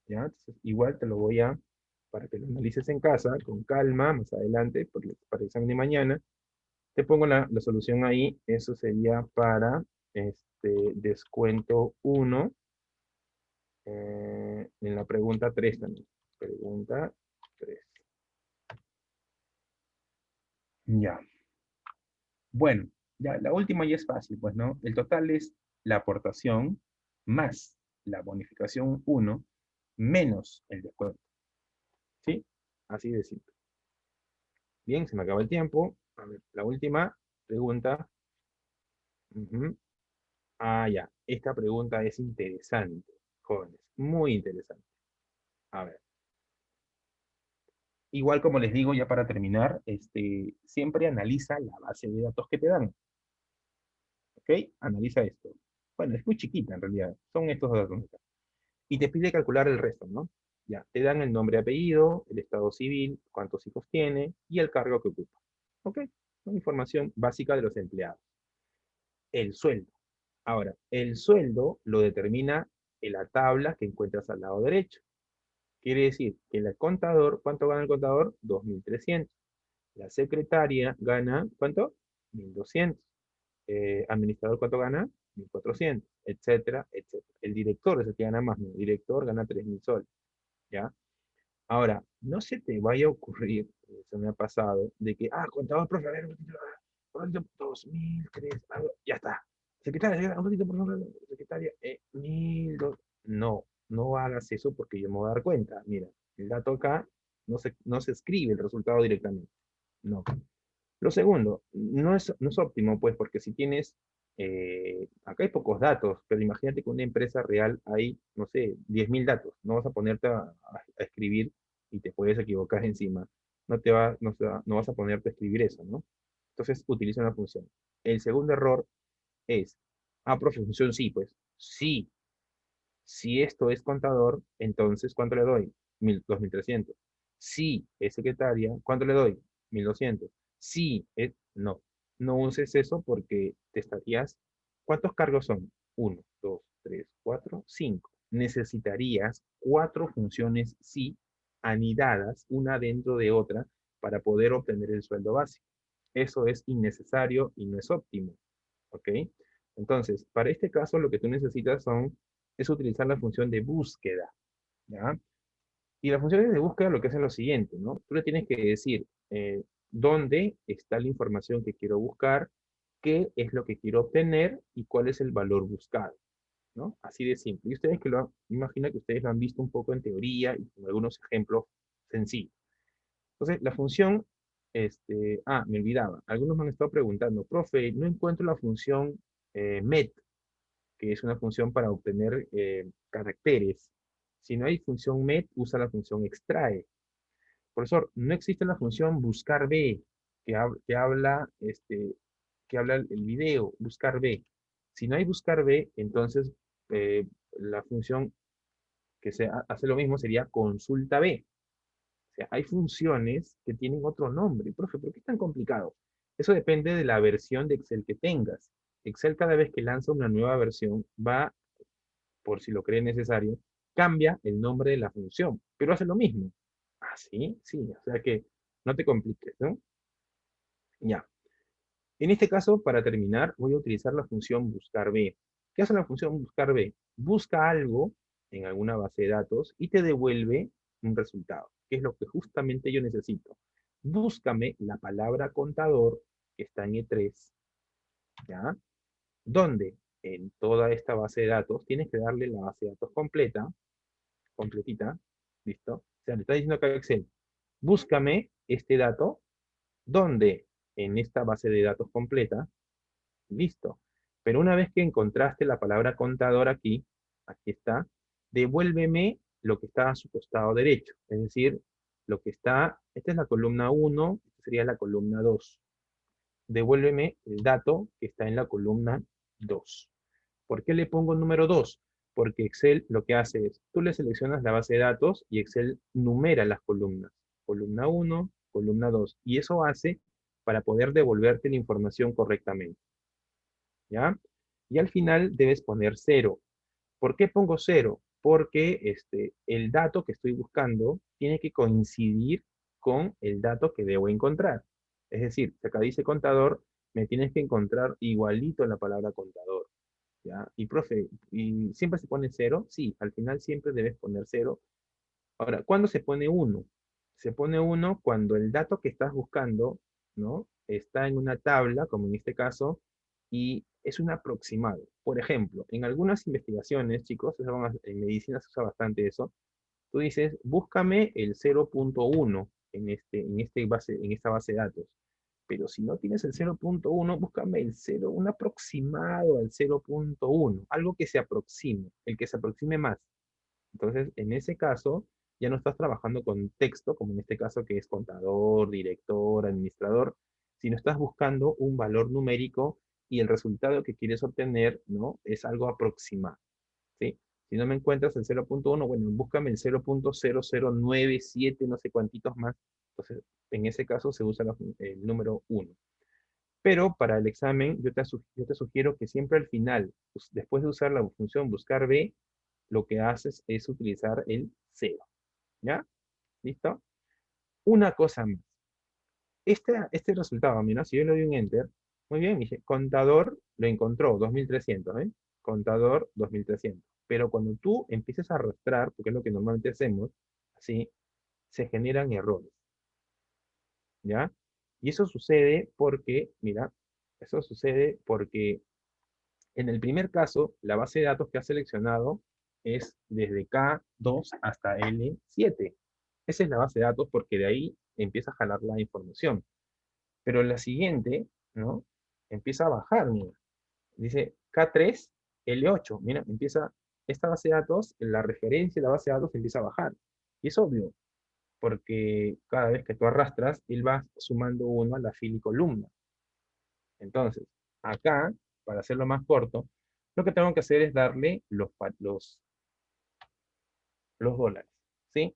¿Ya? Entonces, igual te lo voy a, para que lo analices en casa, con calma, más adelante, para el examen de mañana. Te pongo la solución ahí. Eso sería para descuento 1 en la pregunta 3 también. Pregunta 3. Ya. Bueno, ya la última ya es fácil, pues, ¿no? El total es la aportación más la bonificación 1 menos el descuento. ¿Sí? Así de simple. Bien, se me acaba el tiempo. A ver, la última pregunta. Ujú. Ah, ya. Esta pregunta es interesante, jóvenes. Muy interesante. A ver. Igual como les digo, ya para terminar, siempre analiza la base de datos que te dan. ¿Ok? Analiza esto. Bueno, es muy chiquita en realidad. Son estos datos. Y te pide calcular el resto, ¿no? Ya, te dan el nombre, apellido, el estado civil, cuántos hijos tiene y el cargo que ocupa. ¿Ok? Una información básica de los empleados. El sueldo. Ahora, el sueldo lo determina en la tabla que encuentras al lado derecho, Quiere decir que el contador, ¿cuánto gana el contador? 2.300. La secretaria gana, ¿cuánto? 1.200. Administrador, ¿cuánto gana? 1.400, etcétera, etcétera. El director es el que gana más, ¿no? El director gana 3.000 soles, ¿ya? Ahora, no se te vaya a ocurrir, se me ha pasado, de que, contador, profe, a ver, un ratito, 2.000, 3, ya está. Secretaria, un ratito, por favor, secretaria, 1.002. No, no hagas eso porque yo me voy a dar cuenta. Mira, el dato acá no se escribe el resultado directamente. No. Lo segundo, no es óptimo, pues, porque si tienes, acá hay pocos datos, pero imagínate que en una empresa real hay, no sé, 10.000 datos. No vas a ponerte a escribir y te puedes equivocar encima. No vas a ponerte a escribir eso, ¿no? Entonces, utiliza una función. El segundo error es, profe, función sí, pues, sí. Si esto es contador, entonces, ¿cuánto le doy? 2.300. Si es secretaria, ¿cuánto le doy? 1.200. Si es... No, no uses eso porque te estarías... ¿Cuántos cargos son? 1, 2, 3, 4, 5. Necesitarías 4 funciones sí anidadas, una dentro de otra, para poder obtener el sueldo básico. Eso es innecesario y no es óptimo. ¿Ok? Entonces, para este caso, lo que tú necesitas es utilizar la función de búsqueda, ¿ya? Y las funciones de búsqueda lo que hacen es lo siguiente, ¿no? Tú le tienes que decir dónde está la información que quiero buscar, qué es lo que quiero obtener y cuál es el valor buscado, ¿no? Así de simple. Y ustedes imagino que ustedes lo han visto un poco en teoría y con algunos ejemplos sencillos. Entonces, la función, me olvidaba. Algunos me han estado preguntando, profe, no encuentro la función MET, que es una función para obtener caracteres. Si no hay función MET, usa la función extrae. Profesor, no existe la función buscar B, que habla el video, buscar B. Si no hay buscar B, entonces la función que hace lo mismo sería consulta B. O sea, hay funciones que tienen otro nombre. Profe, ¿por qué es tan complicado? Eso depende de la versión de Excel que tengas. Excel cada vez que lanza una nueva versión va, por si lo cree necesario, cambia el nombre de la función, pero hace lo mismo. Ah, sí, sí, o sea que no te compliques, ¿no? Ya. En este caso, para terminar, voy a utilizar la función buscar B. ¿Qué hace la función buscar B? Busca algo en alguna base de datos y te devuelve un resultado, que es lo que justamente yo necesito. Búscame la palabra contador que está en E3, ¿ya? Donde en toda esta base de datos tienes que darle la base de datos completa, completita, ¿listo? O sea, le está diciendo acá a Excel, búscame este dato donde en esta base de datos completa, listo. Pero una vez que encontraste la palabra contador aquí está, devuélveme lo que está a su costado derecho. Es decir, esta es la columna 1, esta sería la columna 2. Devuélveme el dato que está en la columna 2. ¿Por qué le pongo el número 2? Porque Excel lo que hace es, tú le seleccionas la base de datos y Excel numera las columnas. Columna 1, columna 2. Y eso hace para poder devolverte la información correctamente. ¿Ya? Y al final debes poner 0. ¿Por qué pongo 0? Porque el dato que estoy buscando tiene que coincidir con el dato que debo encontrar. Es decir, si acá dice contador, me tienes que encontrar igualito la palabra contador. ¿Ya? Y profe, ¿y siempre se pone 0? Sí, al final siempre debes poner 0. Ahora, ¿cuándo se pone 1? Se pone 1 cuando el dato que estás buscando, ¿no? Está en una tabla, como en este caso, y es un aproximado. Por ejemplo, en algunas investigaciones, chicos, en medicina se usa bastante eso, tú dices, búscame el 0.1 en esta base de datos. Pero si no tienes el 0.1, búscame el 0, un aproximado al 0.1, algo que se aproxime, el que se aproxime más. Entonces, en ese caso, ya no estás trabajando con texto, como en este caso que es contador, director, administrador, sino estás buscando un valor numérico y el resultado que quieres obtener, ¿no? Es algo aproximado, ¿sí? Si no me encuentras el 0.1, bueno, búscame el 0.0097, no sé cuántitos más. Entonces, en ese caso se usa el número 1. Pero para el examen, yo te sugiero que siempre al final, pues, después de usar la función buscar B, lo que haces es utilizar el 0. ¿Ya? ¿Listo? Una cosa más. Este resultado, mira, si yo le doy un enter, muy bien, me dice, contador lo encontró, 2300, ¿eh? Contador, 2300. Pero cuando tú empieces a arrastrar, porque es lo que normalmente hacemos, así, se generan errores, ¿ya? Y eso sucede porque, mira, eso sucede porque en el primer caso, la base de datos que has seleccionado es desde K2 hasta L7. Esa es la base de datos porque de ahí empieza a jalar la información. Pero la siguiente, ¿no? Empieza a bajar, mira. Dice K3, L8. Mira, empieza esta base de datos, la referencia de la base de datos empieza a bajar. Y es obvio, porque cada vez que tú arrastras, él va sumando uno a la fila y columna. Entonces, acá, para hacerlo más corto, lo que tengo que hacer es darle los dólares, ¿sí?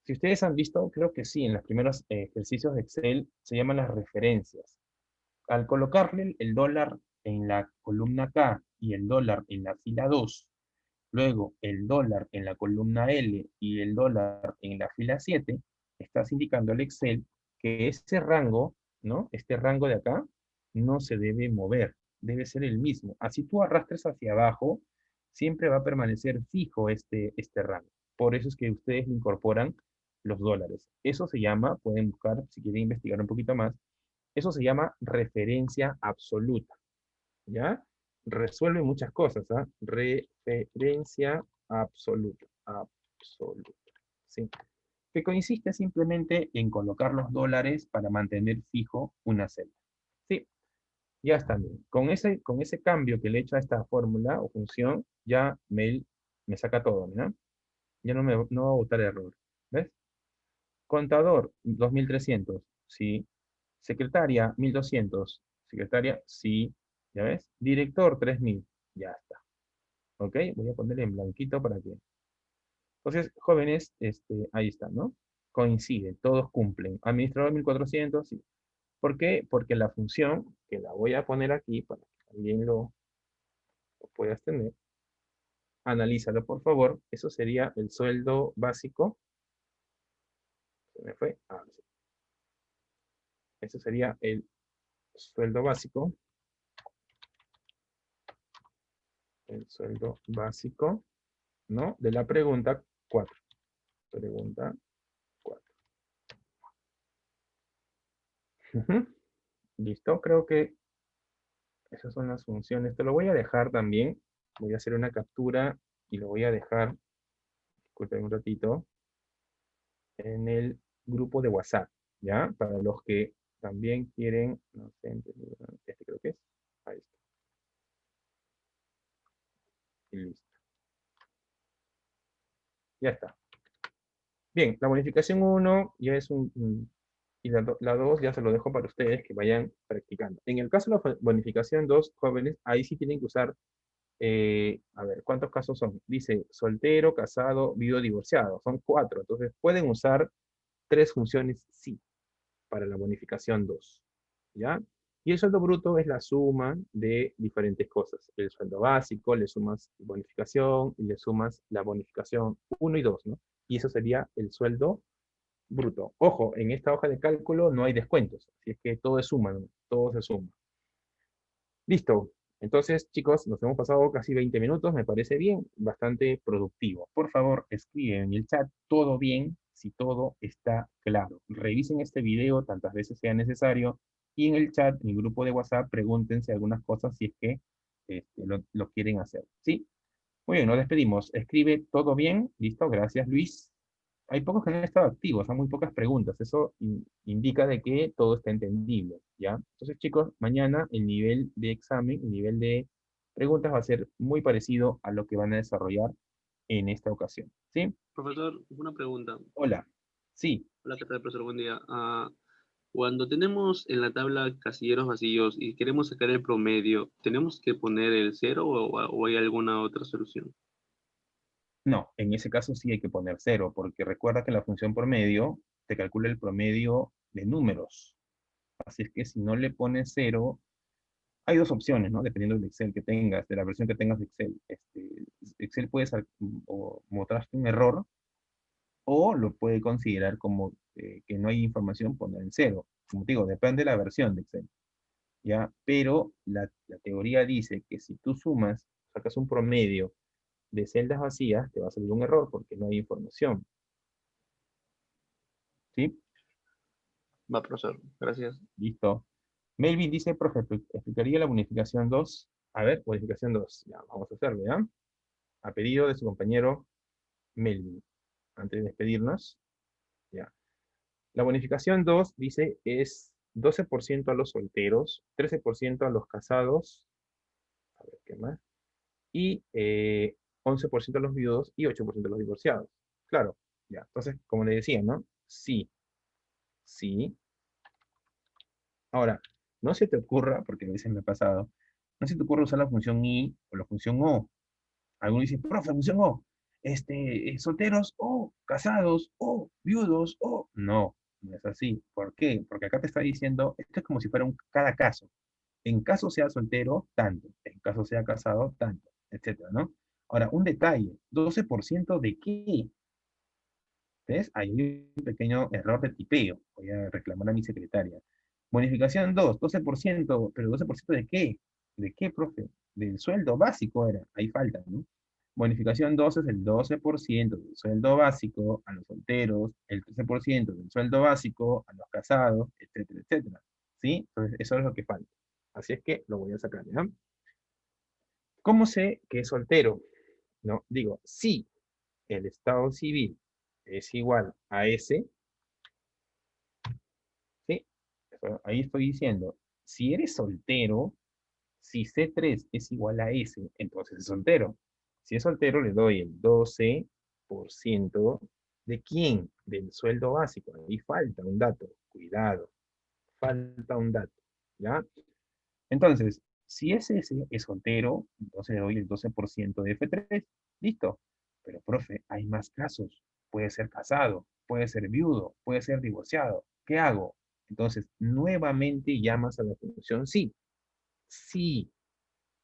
Si ustedes han visto, creo que sí, en los primeros ejercicios de Excel se llaman las referencias. Al colocarle el dólar en la columna K y el dólar en la fila 2, luego el dólar en la columna L y el dólar en la fila 7, estás indicando al Excel que este rango, ¿no? Este rango de acá no se debe mover, debe ser el mismo. Así tú arrastres hacia abajo, siempre va a permanecer fijo este rango. Por eso es que ustedes le incorporan los dólares. Eso se llama, pueden buscar, si quieren investigar un poquito más, eso se llama referencia absoluta, ¿ya? Resuelve muchas cosas, ¿ah? Referencia absoluta, absoluta, ¿sí? Que consiste simplemente en colocar los dólares para mantener fijo una celda. Sí, ya está bien. Con ese cambio que le he hecho a esta fórmula o función, ya me saca todo, ¿no? Ya no va a botar error. ¿Ves? Contador, 2300, sí. Secretaria, 1200. Secretaria, sí. ¿Ya ves? Director, 3000. Ya está. ¿Ok? Voy a ponerle en blanquito para que... Entonces, jóvenes, ahí está, ¿no? Coincide, todos cumplen. Administrador, 1400, sí. ¿Por qué? Porque la función, que la voy a poner aquí para que también lo puedas tener, analízalo, por favor. Eso sería el sueldo básico. Se me fue. Ah, sí. Eso sería el sueldo básico. El sueldo básico, ¿no? De la pregunta 4. Pregunta 4. Listo, creo que esas son las funciones. Te lo voy a dejar también. Voy a hacer una captura y lo voy a dejar, disculpen un ratito, en el grupo de WhatsApp, ¿ya? Para los que también quieren, no sé, este creo que es. Ahí está. Y listo. Ya está. Bien, la bonificación 1 ya es y la 2 ya se lo dejo para ustedes que vayan practicando. En el caso de la bonificación 2, jóvenes, ahí sí tienen que usar, a ver, ¿cuántos casos son? Dice soltero, casado, viudo, divorciado. Son 4. Entonces pueden usar 3 funciones sí para la bonificación 2. ¿Ya? Y el sueldo bruto es la suma de diferentes cosas. El sueldo básico, le sumas bonificación y le sumas la bonificación 1 y 2, ¿no? Y eso sería el sueldo bruto. Ojo, en esta hoja de cálculo no hay descuentos, así es que todo es suma, ¿no? Todo se suma. Listo. Entonces, chicos, nos hemos pasado casi 20 minutos, me parece bien, bastante productivo. Por favor, escriben en el chat todo bien, si todo está claro. Revisen este video tantas veces sea necesario y en el chat, en el grupo de WhatsApp, pregúntense algunas cosas si es que lo quieren hacer. ¿Sí? Muy bien, nos despedimos. Escribe todo bien. Listo, gracias Luis. Hay pocos que no han estado activos, hay muy pocas preguntas. Eso indica de que todo está entendible, ¿ya? Entonces, chicos, mañana el nivel de examen, el nivel de preguntas va a ser muy parecido a lo que van a desarrollar en esta ocasión, ¿sí? Profesor, una pregunta. Hola. Sí, Hola, ¿qué tal, profesor? Buen día. Cuando tenemos en la tabla casilleros vacíos y queremos sacar el promedio, ¿tenemos que poner el cero o hay alguna otra solución? no, en ese caso sí hay que poner cero, porque recuerda que la función promedio te calcula el promedio de números. Así es que si no le pones cero, hay dos opciones, ¿no? Dependiendo del Excel que tengas, de la versión que tengas de Excel. Excel puede o mostrarte un error o lo puede considerar como que no hay información, poner en cero. Como te digo, depende de la versión de Excel. ¿Ya? Pero la teoría dice que si tú sumas, sacas un promedio de celdas vacías, te va a salir un error porque no hay información. ¿Sí? Va, profesor. Gracias. Listo. Melvin dice, profe, ¿explicaría la bonificación 2? A ver, bonificación 2. Ya, vamos a hacerlo, ¿ya? A pedido de su compañero Melvin. Antes de despedirnos, ya. La bonificación 2 dice es 12% a los solteros, 13% a los casados, a ver qué más, y 11% a los viudos y 8% a los divorciados. Claro, ya. Entonces, como le decía, ¿no? Sí, sí. Ahora, no se te ocurra, porque a veces me ha pasado, no se te ocurra usar la función i o la función o. Algunos dicen, profe, función o. Solteros o casados o viudos o. No, no es así. ¿Por qué? Porque acá te está diciendo, esto es como si fuera cada caso. En caso sea soltero, tanto. En caso sea casado, tanto, etcétera, ¿no? Ahora, un detalle, ¿12% de qué? ¿Ves? Hay un pequeño error de tipeo. Voy a reclamar a mi secretaria. Bonificación 2, 12%, pero ¿12% de qué? ¿De qué, profe? Del sueldo básico era. Ahí falta, ¿no? Bonificación 2 es el 12% del sueldo básico a los solteros, el 13% del sueldo básico a los casados, etcétera, etcétera. ¿Sí? Entonces, eso es lo que falta. Así es que lo voy a sacar, ¿ya? ¿Cómo sé que es soltero? No, digo, si el estado civil es igual a ese, ¿sí? Ahí estoy diciendo, si eres soltero, si C3 es igual a S, entonces es soltero. Si es soltero, le doy el 12% de quién? Del sueldo básico. Ahí falta un dato. Cuidado. Falta un dato. ¿Ya? Entonces, si es S es soltero, entonces le doy el 12% de F3. Listo. Pero, profe, hay más casos. Puede ser casado, puede ser viudo, puede ser divorciado. ¿Qué hago? Entonces, nuevamente llamas a la función sí. Sí.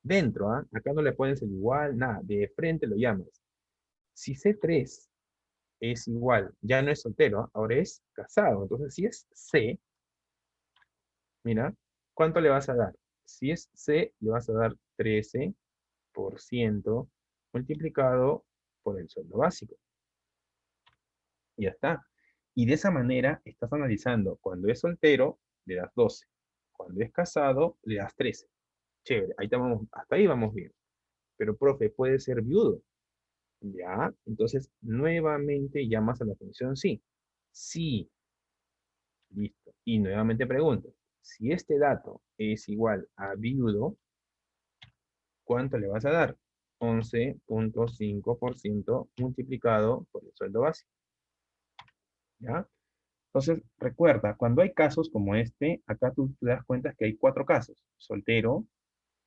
Dentro, ¿ah? Acá no le pones el igual, nada. De frente lo llamas. Si C3 es igual, ya no es soltero, ¿ah? Ahora es casado. Entonces, si es C, mira, ¿cuánto le vas a dar? Si es C, le vas a dar 13% multiplicado por el sueldo básico. Y ya está. Y de esa manera estás analizando. Cuando es soltero, le das 12. Cuando es casado, le das 13. Chévere, ahí vamos, hasta ahí vamos bien. Pero, profe, puede ser viudo. Ya, entonces nuevamente llamas a la función sí. Sí, listo. Y nuevamente pregunto, si este dato es igual a viudo, ¿cuánto le vas a dar? 11.5% multiplicado por el sueldo básico. ¿Ya? Entonces, recuerda, cuando hay casos como este, acá tú te das cuenta que hay 4 casos. Soltero,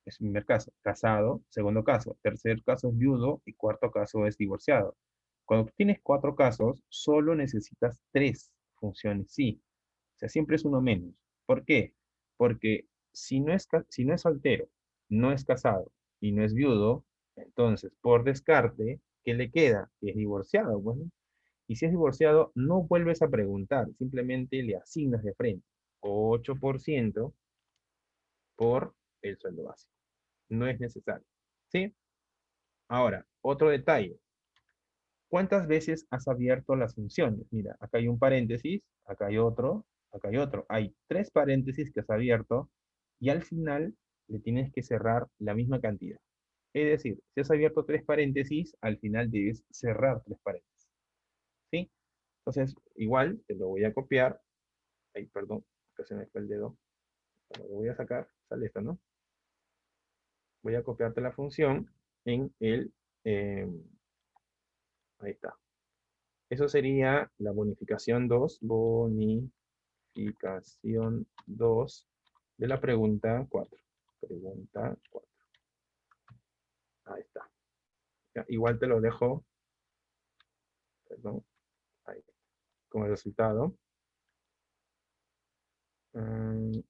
es el primer caso. Casado, segundo caso. Tercer caso es viudo y cuarto caso es divorciado. Cuando tú tienes 4 casos, solo necesitas 3 funciones sí. O sea, siempre es uno menos. ¿Por qué? Porque si no es soltero, no es casado y no es viudo, entonces, por descarte, ¿qué le queda? Que es divorciado, bueno. Y si es divorciado, no vuelves a preguntar, simplemente le asignas de frente 8% por el sueldo básico. No es necesario. ¿Sí? Ahora, otro detalle. ¿Cuántas veces has abierto las funciones? Mira, acá hay un paréntesis, acá hay otro, acá hay otro. Hay 3 paréntesis que has abierto y al final le tienes que cerrar la misma cantidad. Es decir, si has abierto 3 paréntesis, al final debes cerrar 3 paréntesis. ¿Sí? Entonces, igual te lo voy a copiar. Ay, perdón, acá se me fue el dedo. Lo voy a sacar, sale esto, ¿no? Voy a copiarte la función en el... ahí está. Eso sería la bonificación 2, bonificación 2 de la pregunta 4. Pregunta 4. Ahí está. Ya, igual te lo dejo, perdón, ahí, con el resultado. A ver,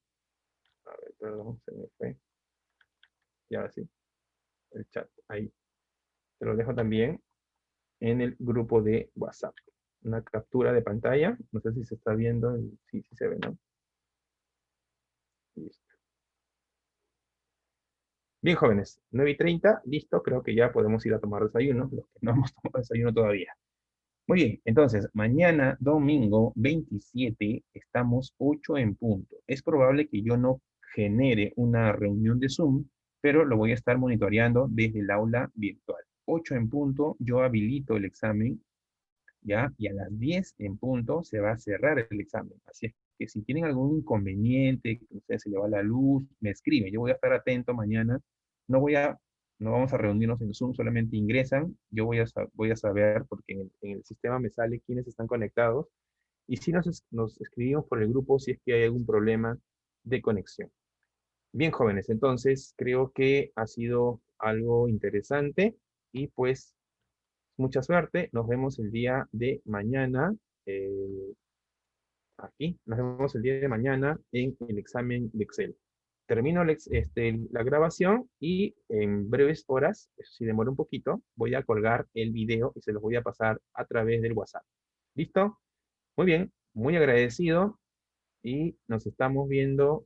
perdón, se me fue. Y ahora sí, el chat, ahí. Te lo dejo también en el grupo de WhatsApp. una captura de pantalla. No sé si se está viendo. Sí, sí se ve, ¿no? Listo. Bien, jóvenes, 9:30, listo. Creo que ya podemos ir a tomar desayuno, los que no hemos tomado desayuno todavía. Muy bien, entonces, mañana, domingo 27, estamos 8 en punto. Es probable que yo no genere una reunión de Zoom, pero lo voy a estar monitoreando desde el aula virtual. 8 en punto, yo habilito el examen, ¿ya? Y a las 10 en punto se va a cerrar el examen. Así es que si tienen algún inconveniente, que a ustedes se le va la luz, me escriben. Yo voy a estar atento mañana. No voy a, no vamos a reunirnos en Zoom, solamente ingresan. Yo voy a saber, porque en el sistema me sale quiénes están conectados. Y si nos escribimos por el grupo si es que hay algún problema de conexión. Bien, jóvenes, entonces creo que ha sido algo interesante y pues mucha suerte. Nos vemos el día de mañana. eh, Aquí. Nos vemos el día de mañana en el examen de Excel. Termino la grabación y en breves horas, eso sí demora un poquito, voy a colgar el video y se los voy a pasar a través del WhatsApp. ¿Listo? Muy bien, muy agradecido y nos estamos viendo